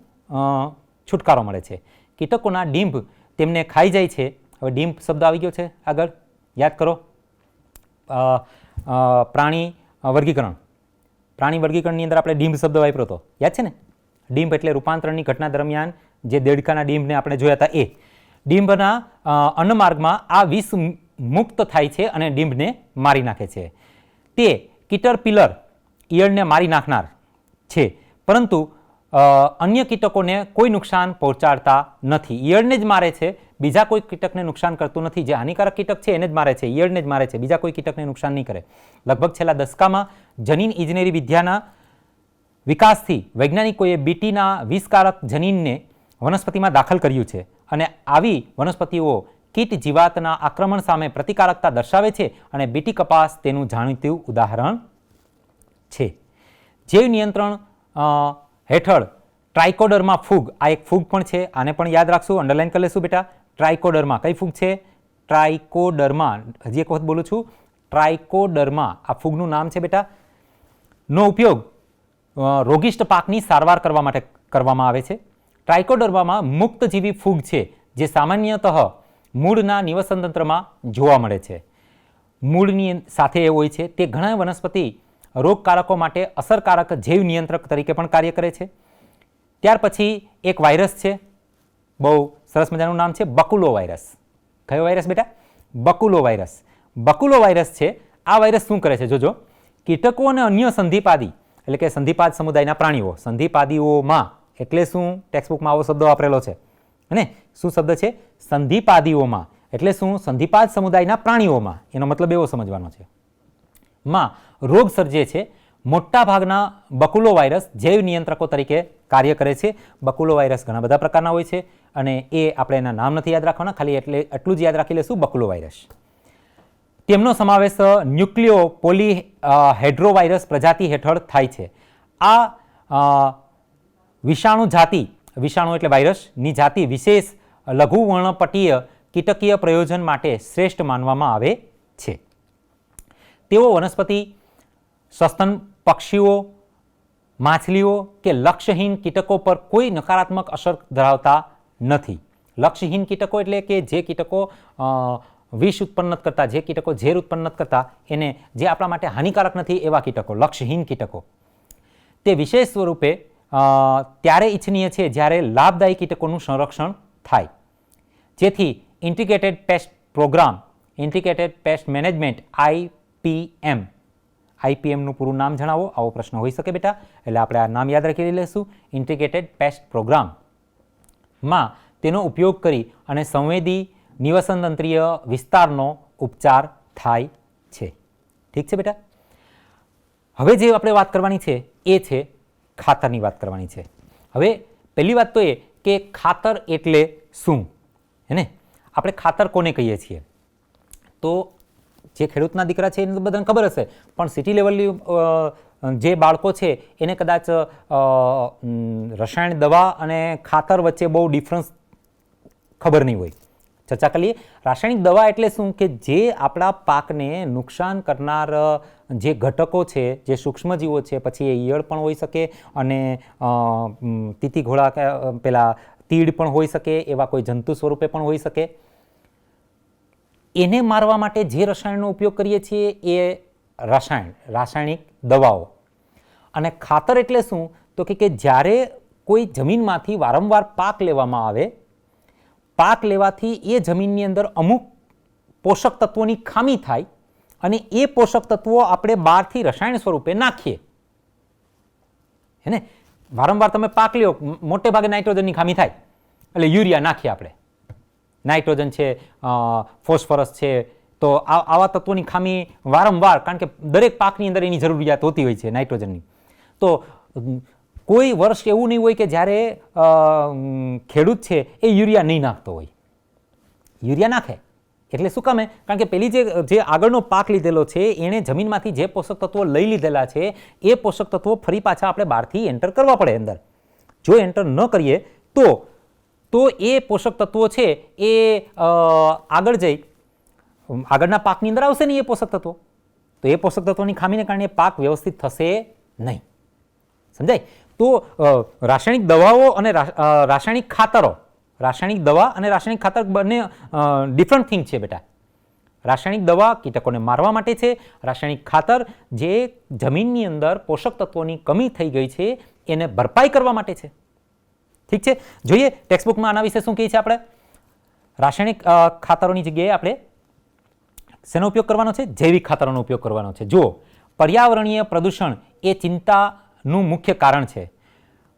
છુટકારો મળે છે. કીટકોના ડીંભ તેમને ખાઈ જાય છે. હવે ડીંભ શબ્દ આવી ગયો છે આગળ, યાદ કરો. પ્રાણી વર્ગીકરણ, પ્રાણી વર્ગીકરણની અંદર આપણે ડીંભ શબ્દ વાપર્યો હતો, યાદ છે ને? ડીંભ એટલે રૂપાંતરણની ઘટના દરમિયાન જે દેડકાના ડીંભને આપણે જોયા હતા એ. ડીંભના અન્નમાર્ગમાં આ વિષ મુક્ત થાય છે અને ડીંભને મારી નાખે છે. તે કીટરપિલર ઈયળને મારી નાખનાર છે, પરંતુ અન્ય કીટકોને કોઈ નુકસાન પહોંચાડતા નથી. ઈયળને જ મારે છે, બીજા કોઈ કીટકને નુકસાન કરતું નથી. જે હાનિકારક કીટક છે એને જ મારે છે, ઈયળને જ મારે છે, બીજા કોઈ કીટકને નુકસાન નહીં કરે. લગભગ છેલ્લા દશકામાં જનીન ઇજનેરી વિદ્યાના વિકાસથી વૈજ્ઞાનિકોએ બીટીના વિષકારક જનીનને વનસ્પતિમાં દાખલ કર્યું છે અને આવી વનસ્પતિઓ કીટ જીવાતના આક્રમણ સામે પ્રતિકારકતા દર્શાવે છે અને બીટી કપાસ તેનું જાણીતું ઉદાહરણ છે. જૈવ નિયંત્રણ હેઠળ ટ્રાઇકોડર્મા ફૂગ, આ એક ફૂગ પણ છે, આને પણ યાદ રાખશું, અંડરલાઇન કરી લેશું બેટા. ટ્રાઇકોડર્મા કઈ ફૂગ છે? ટ્રાઇકોડર્મા. હજી એક વખત બોલું છું, ટ્રાઇકોડર્મા આ ફૂગનું નામ છે બેટા. નો ઉપયોગ રોગિષ્ટ પાકની સારવાર કરવા માટે કરવામાં આવે છે. ટ્રાઇકોડર્મામાં મુક્તજીવી ફૂગ છે જે સામાન્યતઃ મૂળના નિવસનતંત્રમાં જોવા મળે છે. મૂળની સાથે એ હોય છે. તે ઘણા વનસ્પતિ રોગકારકો માટે અસરકારક જૈવ નિયંત્રક તરીકે પણ કાર્ય કરે છે. ત્યાર પછી એક વાયરસ છે, બહુ સરસ મજાનું નામ છે, બકુલો વાયરસ. કયો વાયરસ બેટા? બકુલો વાયરસ. બકુલો વાયરસ છે. આ વાયરસ શું કરે છે? જોજો, કીટકો અને અન્ય સંધિપાદી એટલે કે સંધિપાદ સમુદાયના પ્રાણીઓ, સંધિપાદીઓમાં એટલે શું? ટેક્સ્ટબુકમાં આવો શબ્દ વાપરેલો છે અને શું શબ્દ છે? સંધિપાદીઓમાં એટલે શું? સંધિપાદ સમુદાયના પ્રાણીઓમાં. એનો મતલબ એવો સમજવાનો છે માં રોગ સર્જે છે. મોટા ભાગના બકુલો વાયરસ જૈવ નિયંત્રકો તરીકે કાર્ય કરે છે. બકુલો વાયરસ ઘણા બધા પ્રકારના હોય છે અને એ આપણે એના નામ નથી યાદ રાખવાના, ખાલી એટલું જ યાદ રાખી લેશું, બકુલો વાયરસ. તેમનો સમાવેશ ન્યુક્લિયો પોલીહેડ્રોવાયરસ પ્રજાતિ હેઠળ થાય છે. આ વિષાણુ એટલે વાયરસની જાતિ વિશેષ લઘુવર્ણપટીય કીટકીય પ્રયોજન માટે શ્રેષ્ઠ માનવામાં આવે છે. તેઓ વનસ્પતિ, સસ્તન પક્ષીઓ, માછલીઓ કે લક્ષ્યહીન કીટકો પર કોઈ નકારાત્મક અસર ધરાવતા નથી. લક્ષ્યહીન કીટકો એટલે કે જે કીટકો વિષ ઉત્પન્ન નથી કરતા, જે કીટકો ઝેર ઉત્પન્ન નથી કરતા, એને જે આપણા માટે હાનિકારક નથી એવા કીટકો, લક્ષ્યહીન કીટકો. તે વિશેષ સ્વરૂપે ત્યારે ઇચ્છનીય છે જ્યારે લાભદાયી કીટકોનું સંરક્ષણ થાય, જેથી integrated pest programme, integrated pest management આઈપીએમનું પૂરું નામ જણાવો, આવો પ્રશ્ન હોઈ શકે બેટા. એટલે આપણે આ નામ યાદ રાખી લઈશું. ઇન્ટિગ્રેટેડ પેસ્ટ પ્રોગ્રામમાં તેનો ઉપયોગ કરી અને સંવેદી નિવસનતંત્રીય વિસ્તારનો ઉપચાર થાય છે. ઠીક છે બેટા. હવે જે આપણે વાત કરવાની છે એ છે ખાતરની વાત કરવાની છે. હવે પહેલી વાત તો એ કે ખાતર એટલે શું, હે ને? આપણે ખાતર કોને કહીએ છીએ? તો જે ખેડૂતના દીકરા છે એને તો બધાને ખબર હશે, પણ સિટી લેવલની જે બાળકો છે એને કદાચ રસાયણ દવા અને ખાતર વચ્ચે બહુ ડિફરન્સ ખબર નહીં હોય. ચર્ચા કરીએ. રાસાયણિક દવા એટલે શું? કે જે આપણા પાકને નુકસાન કરનાર જે ઘટકો છે, જે સૂક્ષ્મજીવો છે, પછી એ ઈયળ પણ હોઈ શકે અને તીતી ઘોડા પેલા તીડ પણ હોઈ શકે, એવા કોઈ જંતુ સ્વરૂપે પણ હોઈ શકે. એને મારવા માટે જે રસાયણનો ઉપયોગ કરીએ છીએ એ રાસાયણિક દવાઓ. અને ખાતર એટલે શું? તો કે જ્યારે કોઈ જમીનમાંથી વારંવાર પાક લેવામાં આવે, પાક લેવાથી એ જમીનની અંદર અમુક પોષક તત્વોની ખામી થાય અને એ પોષક તત્વો આપણે બહારથી રસાયણ સ્વરૂપે નાખીએ, હે ને? વારંવાર તમે પાક લ્યો, મોટે ભાગે નાઇટ્રોજનની ખામી થાય એટલે યુરિયા નાખીએ આપણે. નાઇટ્રોજન છે, ફોસ્ફરસ છે, તો આવા તત્વોની ખામી વારંવાર, કારણ કે દરેક પાકની અંદર એની જરૂરિયાત હોતી હોય છે નાઇટ્રોજનની. તો કોઈ વર્ષ એવું નહીં હોય કે જ્યારે ખેડૂત છે એ યુરિયા નહીં નાખતો હોય. યુરિયા નાખે એટલે શું કામે? કારણ કે પેલી જે આગળનો પાક લીધેલો છે એણે જમીનમાંથી જે પોષક તત્વો લઈ લીધેલા છે એ પોષક તત્વો ફરી પાછા આપણે બહારથી એન્ટર કરવા પડે અંદર. જો એન્ટર ન કરીએ તો એ પોષક તત્વો છે એ આગળ જઈ આગળના પાકની અંદર આવશે નહીં એ પોષક તત્વો. તો એ પોષક તત્વોની ખામીને કારણે પાક વ્યવસ્થિત થશે નહીં. સમજાય? તો રાસાયણિક દવાઓ અને રાસાયણિક ખાતરો, રાસાયણિક દવા અને રાસાયણિક ખાતર બંને ડિફરન્ટ થિંગ છે બેટા. રાસાયણિક દવા કીટકોને મારવા માટે છે, રાસાયણિક ખાતર જે જમીનની અંદર પોષક તત્વોની કમી થઈ ગઈ છે એને ભરપાઈ કરવા માટે છે. ઠીક છે? જોઈએ ટેક્સ્ટબુકમાં આના વિશે શું કહે છે. આપણે રાસાયણિક ખાતરોની જગ્યાએ આપણે શેનો ઉપયોગ કરવાનો છે? જૈવિક ખાતરોનો ઉપયોગ કરવાનો છે. જુઓ, પર્યાવરણીય પ્રદૂષણ એ ચિંતાનું મુખ્ય કારણ છે.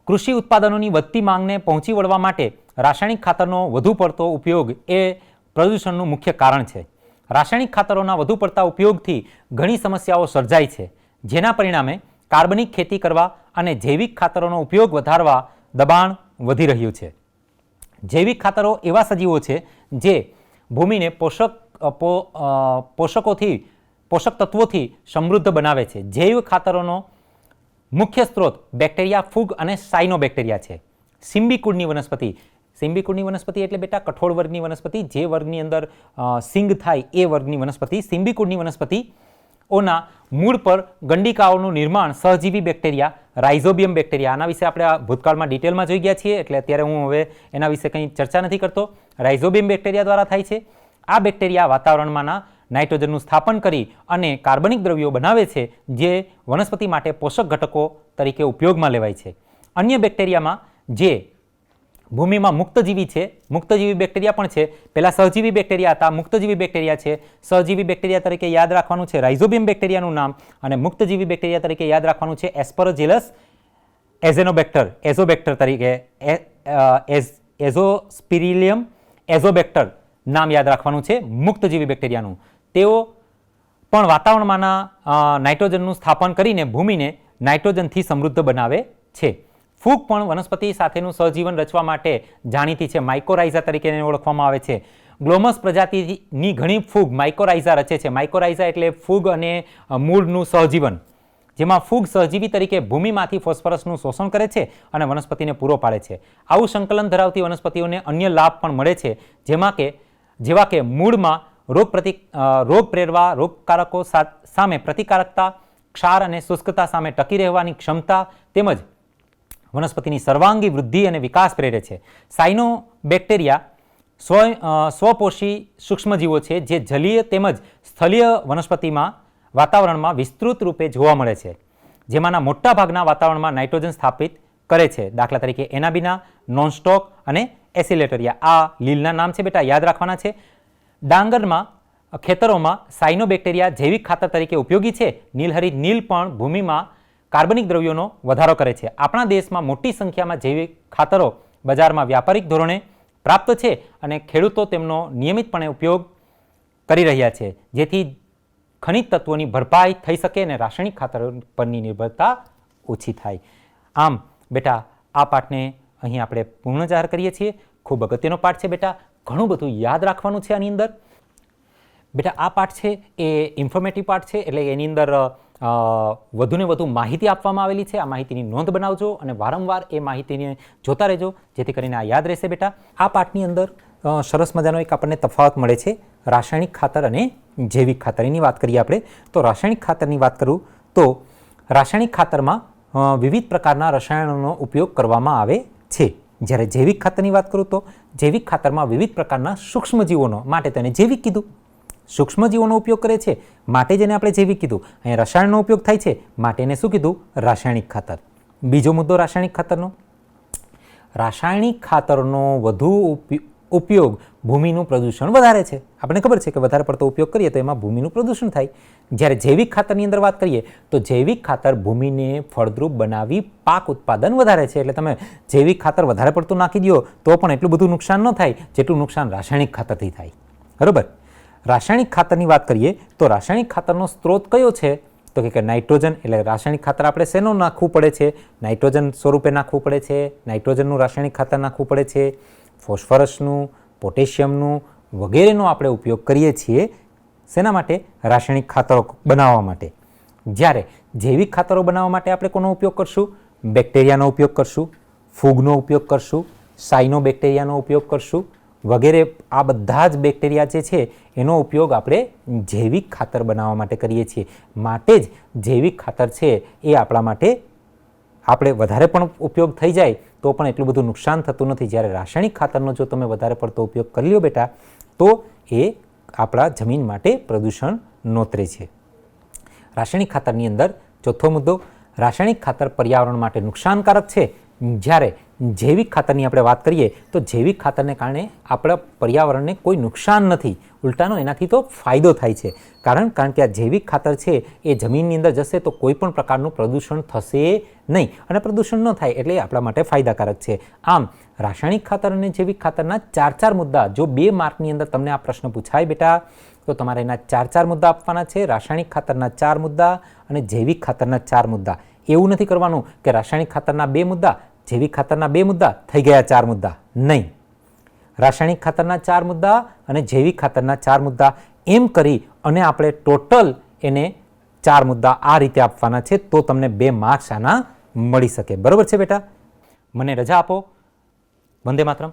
કૃષિ ઉત્પાદનોની વધતી માંગને પહોંચી વળવા માટે રાસાયણિક ખાતરનો વધુ પડતો ઉપયોગ એ પ્રદૂષણનું મુખ્ય કારણ છે. રાસાયણિક ખાતરોના વધુ પડતા ઉપયોગથી ઘણી સમસ્યાઓ સર્જાય છે, જેના પરિણામે કાર્બનિક ખેતી કરવા અને જૈવિક ખાતરોનો ઉપયોગ વધારવા દબાણ વધી રહ્યું છે. જૈવિક ખાતરો એવા સજીવો છે જે ભૂમિને પોષક તત્વોથી સમૃદ્ધ બનાવે છે. જૈવ ખાતરોનો મુખ્ય સ્ત્રોત બેક્ટેરિયા, ફૂગ અને સાયનોબેક્ટેરિયા છે. સિમ્બીકુળની વનસ્પતિ, સિમ્બીકુળની વનસ્પતિ એટલે બેટા કઠોળ વર્ગની વનસ્પતિ, જે વર્ગની અંદર સિંગ થાય એ વર્ગની વનસ્પતિ. સિમ્બીકુળની વનસ્પતિઓના મૂળ પર ગંડિકાઓનું નિર્માણ સહજીવી બેક્ટેરિયા, રાઇઝોબિયમ બેક્ટેરિયા, આના વિશે આપણે આ ભૂતકાળમાં ડિટેલમાં જોઈ ગયા છીએ, એટલે અત્યારે હું હવે એના વિશે કંઈ ચર્ચા નથી કરતો. રાઇઝોબિયમ બેક્ટેરિયા દ્વારા થાય છે. આ બેક્ટેરિયા વાતાવરણમાંના નાઇટ્રોજનનું સ્થાપન કરી અને કાર્બનિક દ્રવ્યો બનાવે છે, જે વનસ્પતિ માટે પોષક ઘટકો તરીકે ઉપયોગમાં લેવાય છે. અન્ય બેક્ટેરિયામાં જે ભૂમિમાં મુક્તજીવી છે, મુક્તજીવી બેક્ટેરિયા પણ છે. પહેલા સહજીવી બેક્ટેરિયા હતા, મુક્તજીવી બેક્ટેરિયા છે. સહજીવી બેક્ટેરિયા તરીકે યાદ રાખવાનું છે રાઇઝોબિયમ બેક્ટેરિયાનું નામ, અને મુક્તજીવી બેક્ટેરિયા તરીકે યાદ રાખવાનું છે એસ્પરોજીલસ એઝોબેક્ટર તરીકે, એઝોસ્પિરિલિયમ એઝોબેક્ટર નામ યાદ રાખવાનું છે મુક્તજીવી બેક્ટેરિયાનું. તેઓ પણ વાતાવરણમાંના નાઇટ્રોજનનું સ્થાપન કરીને ભૂમિને નાઇટ્રોજનથી સમૃદ્ધ બનાવે છે. ફૂગ પણ વનસ્પતિ સાથેનું સહજીવન રચવા માટે જાણીતી છે. માઇકોરાઇઝા તરીકે એને ઓળખવામાં આવે છે. ગ્લોમસ પ્રજાતિની ઘણી ફૂગ માઇકોરાઇઝા રચે છે. માઇકોરાઇઝા એટલે ફૂગ અને મૂળનું સહજીવન, જેમાં ફૂગ સહજીવી તરીકે ભૂમિમાંથી ફોસ્ફરસનું શોષણ કરે છે અને વનસ્પતિને પૂરો પાડે છે. આવું સંકલન ધરાવતી વનસ્પતિઓને અન્ય લાભ પણ મળે છે, જેવા કે મૂળમાં રોગ પ્રેરવા, રોગકારકો સામે પ્રતિકારકતા, ક્ષાર અને શુષ્કતા સામે ટકી રહેવાની ક્ષમતા, તેમજ વનસ્પતિની સર્વાંગી વૃદ્ધિ અને વિકાસ પ્રેરે છે. સાયનોબેક્ટેરિયા સ્વપોષી સૂક્ષ્મજીવો છે, જે જલીય તેમજ સ્થળીય વનસ્પતિમાં વાતાવરણમાં વિસ્તૃત રૂપે જોવા મળે છે, જેમાંના મોટા ભાગના વાતાવરણમાં નાઇટ્રોજન સ્થાપિત કરે છે. દાખલા તરીકે એનાબિના, નોનસ્ટોક અને એસિલેટરિયા. આ લીલના નામ છે બેટા, યાદ રાખવાના છે. ડાંગરમાં, ખેતરોમાં સાયનોબેક્ટેરિયા જૈવિક ખાતર તરીકે ઉપયોગી છે. નીલહરિત નીલ પણ ભૂમિમાં કાર્બનિક દ્રવ્યોનો વધારો કરે છે. આપણા દેશમાં મોટી સંખ્યામાં જૈવિક ખાતરો બજારમાં વ્યાપારિક ધોરણે પ્રાપ્ત છે અને ખેડૂતો તેમનો નિયમિતપણે ઉપયોગ કરી રહ્યા છે, જેથી ખનિજ તત્વોની ભરપાઈ થઈ શકે અને રાસાયણિક ખાતર પરની નિર્ભરતા ઓછી થાય. આમ બેટા આ પાઠને અહીં આપણે પૂર્ણ જાહેર કરીએ છીએ. ખૂબ અગત્યનો પાઠ છે બેટા, ઘણું બધું યાદ રાખવાનું છે આની અંદર. બેટા આ પાઠ છે એ ઇન્ફોર્મેટિવ પાઠ છે, એટલે એની અંદર વધુને વધુ માહિતી આપવામાં આવેલી છે. આ માહિતીની નોંધ બનાવજો અને વારંવાર એ માહિતીને જોતા રહેજો, જેથી કરીને આ યાદ રહેશે બેટા. આ પાઠની અંદર સરસ મજાનો એક આપણને તફાવત મળે છે રાસાયણિક ખાતર અને જૈવિક ખાતર. એની વાત કરીએ આપણે તો રાસાયણિક ખાતરની વાત કરું તો રાસાયણિક ખાતરમાં વિવિધ પ્રકારના રસાયણોનો ઉપયોગ કરવામાં આવે છે. જ્યારે જૈવિક ખાતરની વાત કરું તો જૈવિક ખાતરમાં વિવિધ પ્રકારના સૂક્ષ્મજીવોનો, માટે તેને જૈવિક કીધું, સૂક્ષ્મજીવોનો ઉપયોગ કરે છે માટે જેને આપણે જૈવિક કીધું. અહીંયા રસાયણનો ઉપયોગ થાય છે માટે એને શું કીધું? રાસાયણિક ખાતર. બીજો મુદ્દો રાસાયણિક ખાતરનો, રાસાયણિક ખાતરનો વધુ ઉપયોગ ભૂમિનું પ્રદૂષણ વધારે છે. આપણે ખબર છે કે વધારે પડતો ઉપયોગ કરીએ તો એમાં ભૂમિનું પ્રદૂષણ થાય. જ્યારે જૈવિક ખાતરની અંદર વાત કરીએ તો જૈવિક ખાતર ભૂમિને ફળદ્રુપ બનાવી પાક ઉત્પાદન વધારે છે. એટલે તમે જૈવિક ખાતર વધારે પડતું નાખી દો તો પણ એટલું બધું નુકસાન ન થાય જેટલું નુકસાન રાસાયણિક ખાતરથી થાય. બરોબર. રાસાયણિક ખાતરની વાત કરીએ તો રાસાયણિક ખાતરનો સ્ત્રોત કયો છે? તો કે નાઇટ્રોજન. એટલે રાસાયણિક ખાતર આપણે શેનું નાખવું પડે છે? નાઇટ્રોજન સ્વરૂપે નાખવું પડે છે. નાઇટ્રોજનનું રાસાયણિક ખાતર નાખવું પડે છે. ફોસ્ફરસનું, પોટેશિયમનું વગેરેનો આપણે ઉપયોગ કરીએ છીએ. શેના માટે? રાસાયણિક ખાતરો બનાવવા માટે. જ્યારે જૈવિક ખાતરો બનાવવા માટે આપણે કોનો ઉપયોગ કરશું? બેક્ટેરિયાનો ઉપયોગ કરશું, ફૂગનો ઉપયોગ કરશું, સાયનોબેક્ટેરિયાનો ઉપયોગ કરશું વગેરે. આ બધા જ બેક્ટેરિયા જે છે એનો ઉપયોગ આપણે જૈવિક ખાતર બનાવવા માટે કરીએ છીએ. માટે જ જૈવિક ખાતર છે એ આપણા માટે આપણે વધારે પણ ઉપયોગ થઈ જાય તો પણ એટલું બધું નુકસાન થતું નથી. જ્યારે રાસાયણિક ખાતરનો જો તમે વધારે પડતો ઉપયોગ કરી લો બેટા તો એ આપણા જમીન માટે પ્રદૂષણ નોતરે છે. રાસાયણિક ખાતરની અંદર ચોથો મુદ્દો, રાસાયણિક ખાતર પર્યાવરણ માટે નુકસાનકારક છે. જ્યારે જૈવિક ખાતરની આપણે વાત કરીએ તો જૈવિક ખાતરને કારણે આપણા પર્યાવરણને કોઈ નુકસાન નથી, ઉલટાનો એનાથી તો ફાયદો થાય છે. કારણ કે આ જૈવિક ખાતર છે એ જમીનની અંદર જશે તો કોઈ પણ પ્રકારનું પ્રદૂષણ થશે નહીં, અને પ્રદૂષણ ન થાય એટલે આપણા માટે ફાયદાકારક છે. આમ રાસાયણિક ખાતર અને જૈવિક ખાતરના 4 મુદ્દા, જો 2 માર્કની અંદર તમને આ પ્રશ્ન પૂછાય બેટા તો તમારે એના 4 મુદ્દા આપવાના છે. રાસાયણિક ખાતરના 4 મુદ્દા અને જૈવિક ખાતરના 4 મુદ્દા. એવું નથી કરવાનું કે રાસાયણિક ખાતરના 2 મુદ્દા, જૈવિક ખાતરના 2 મુદ્દા થઈ ગયા 4 મુદ્દા. નહીં, રાસાયણિક ખાતરના 4 મુદ્દા અને જૈવિક ખાતરના 4 મુદ્દા એમ કરી અને આપણે ટોટલ એને 4 મુદ્દા આ રીતે આપવાના છે, તો તમને 2 માર્ક્સ આના મળી શકે. બરોબર છે બેટા? મને રજા આપો. વંદે માતરમ.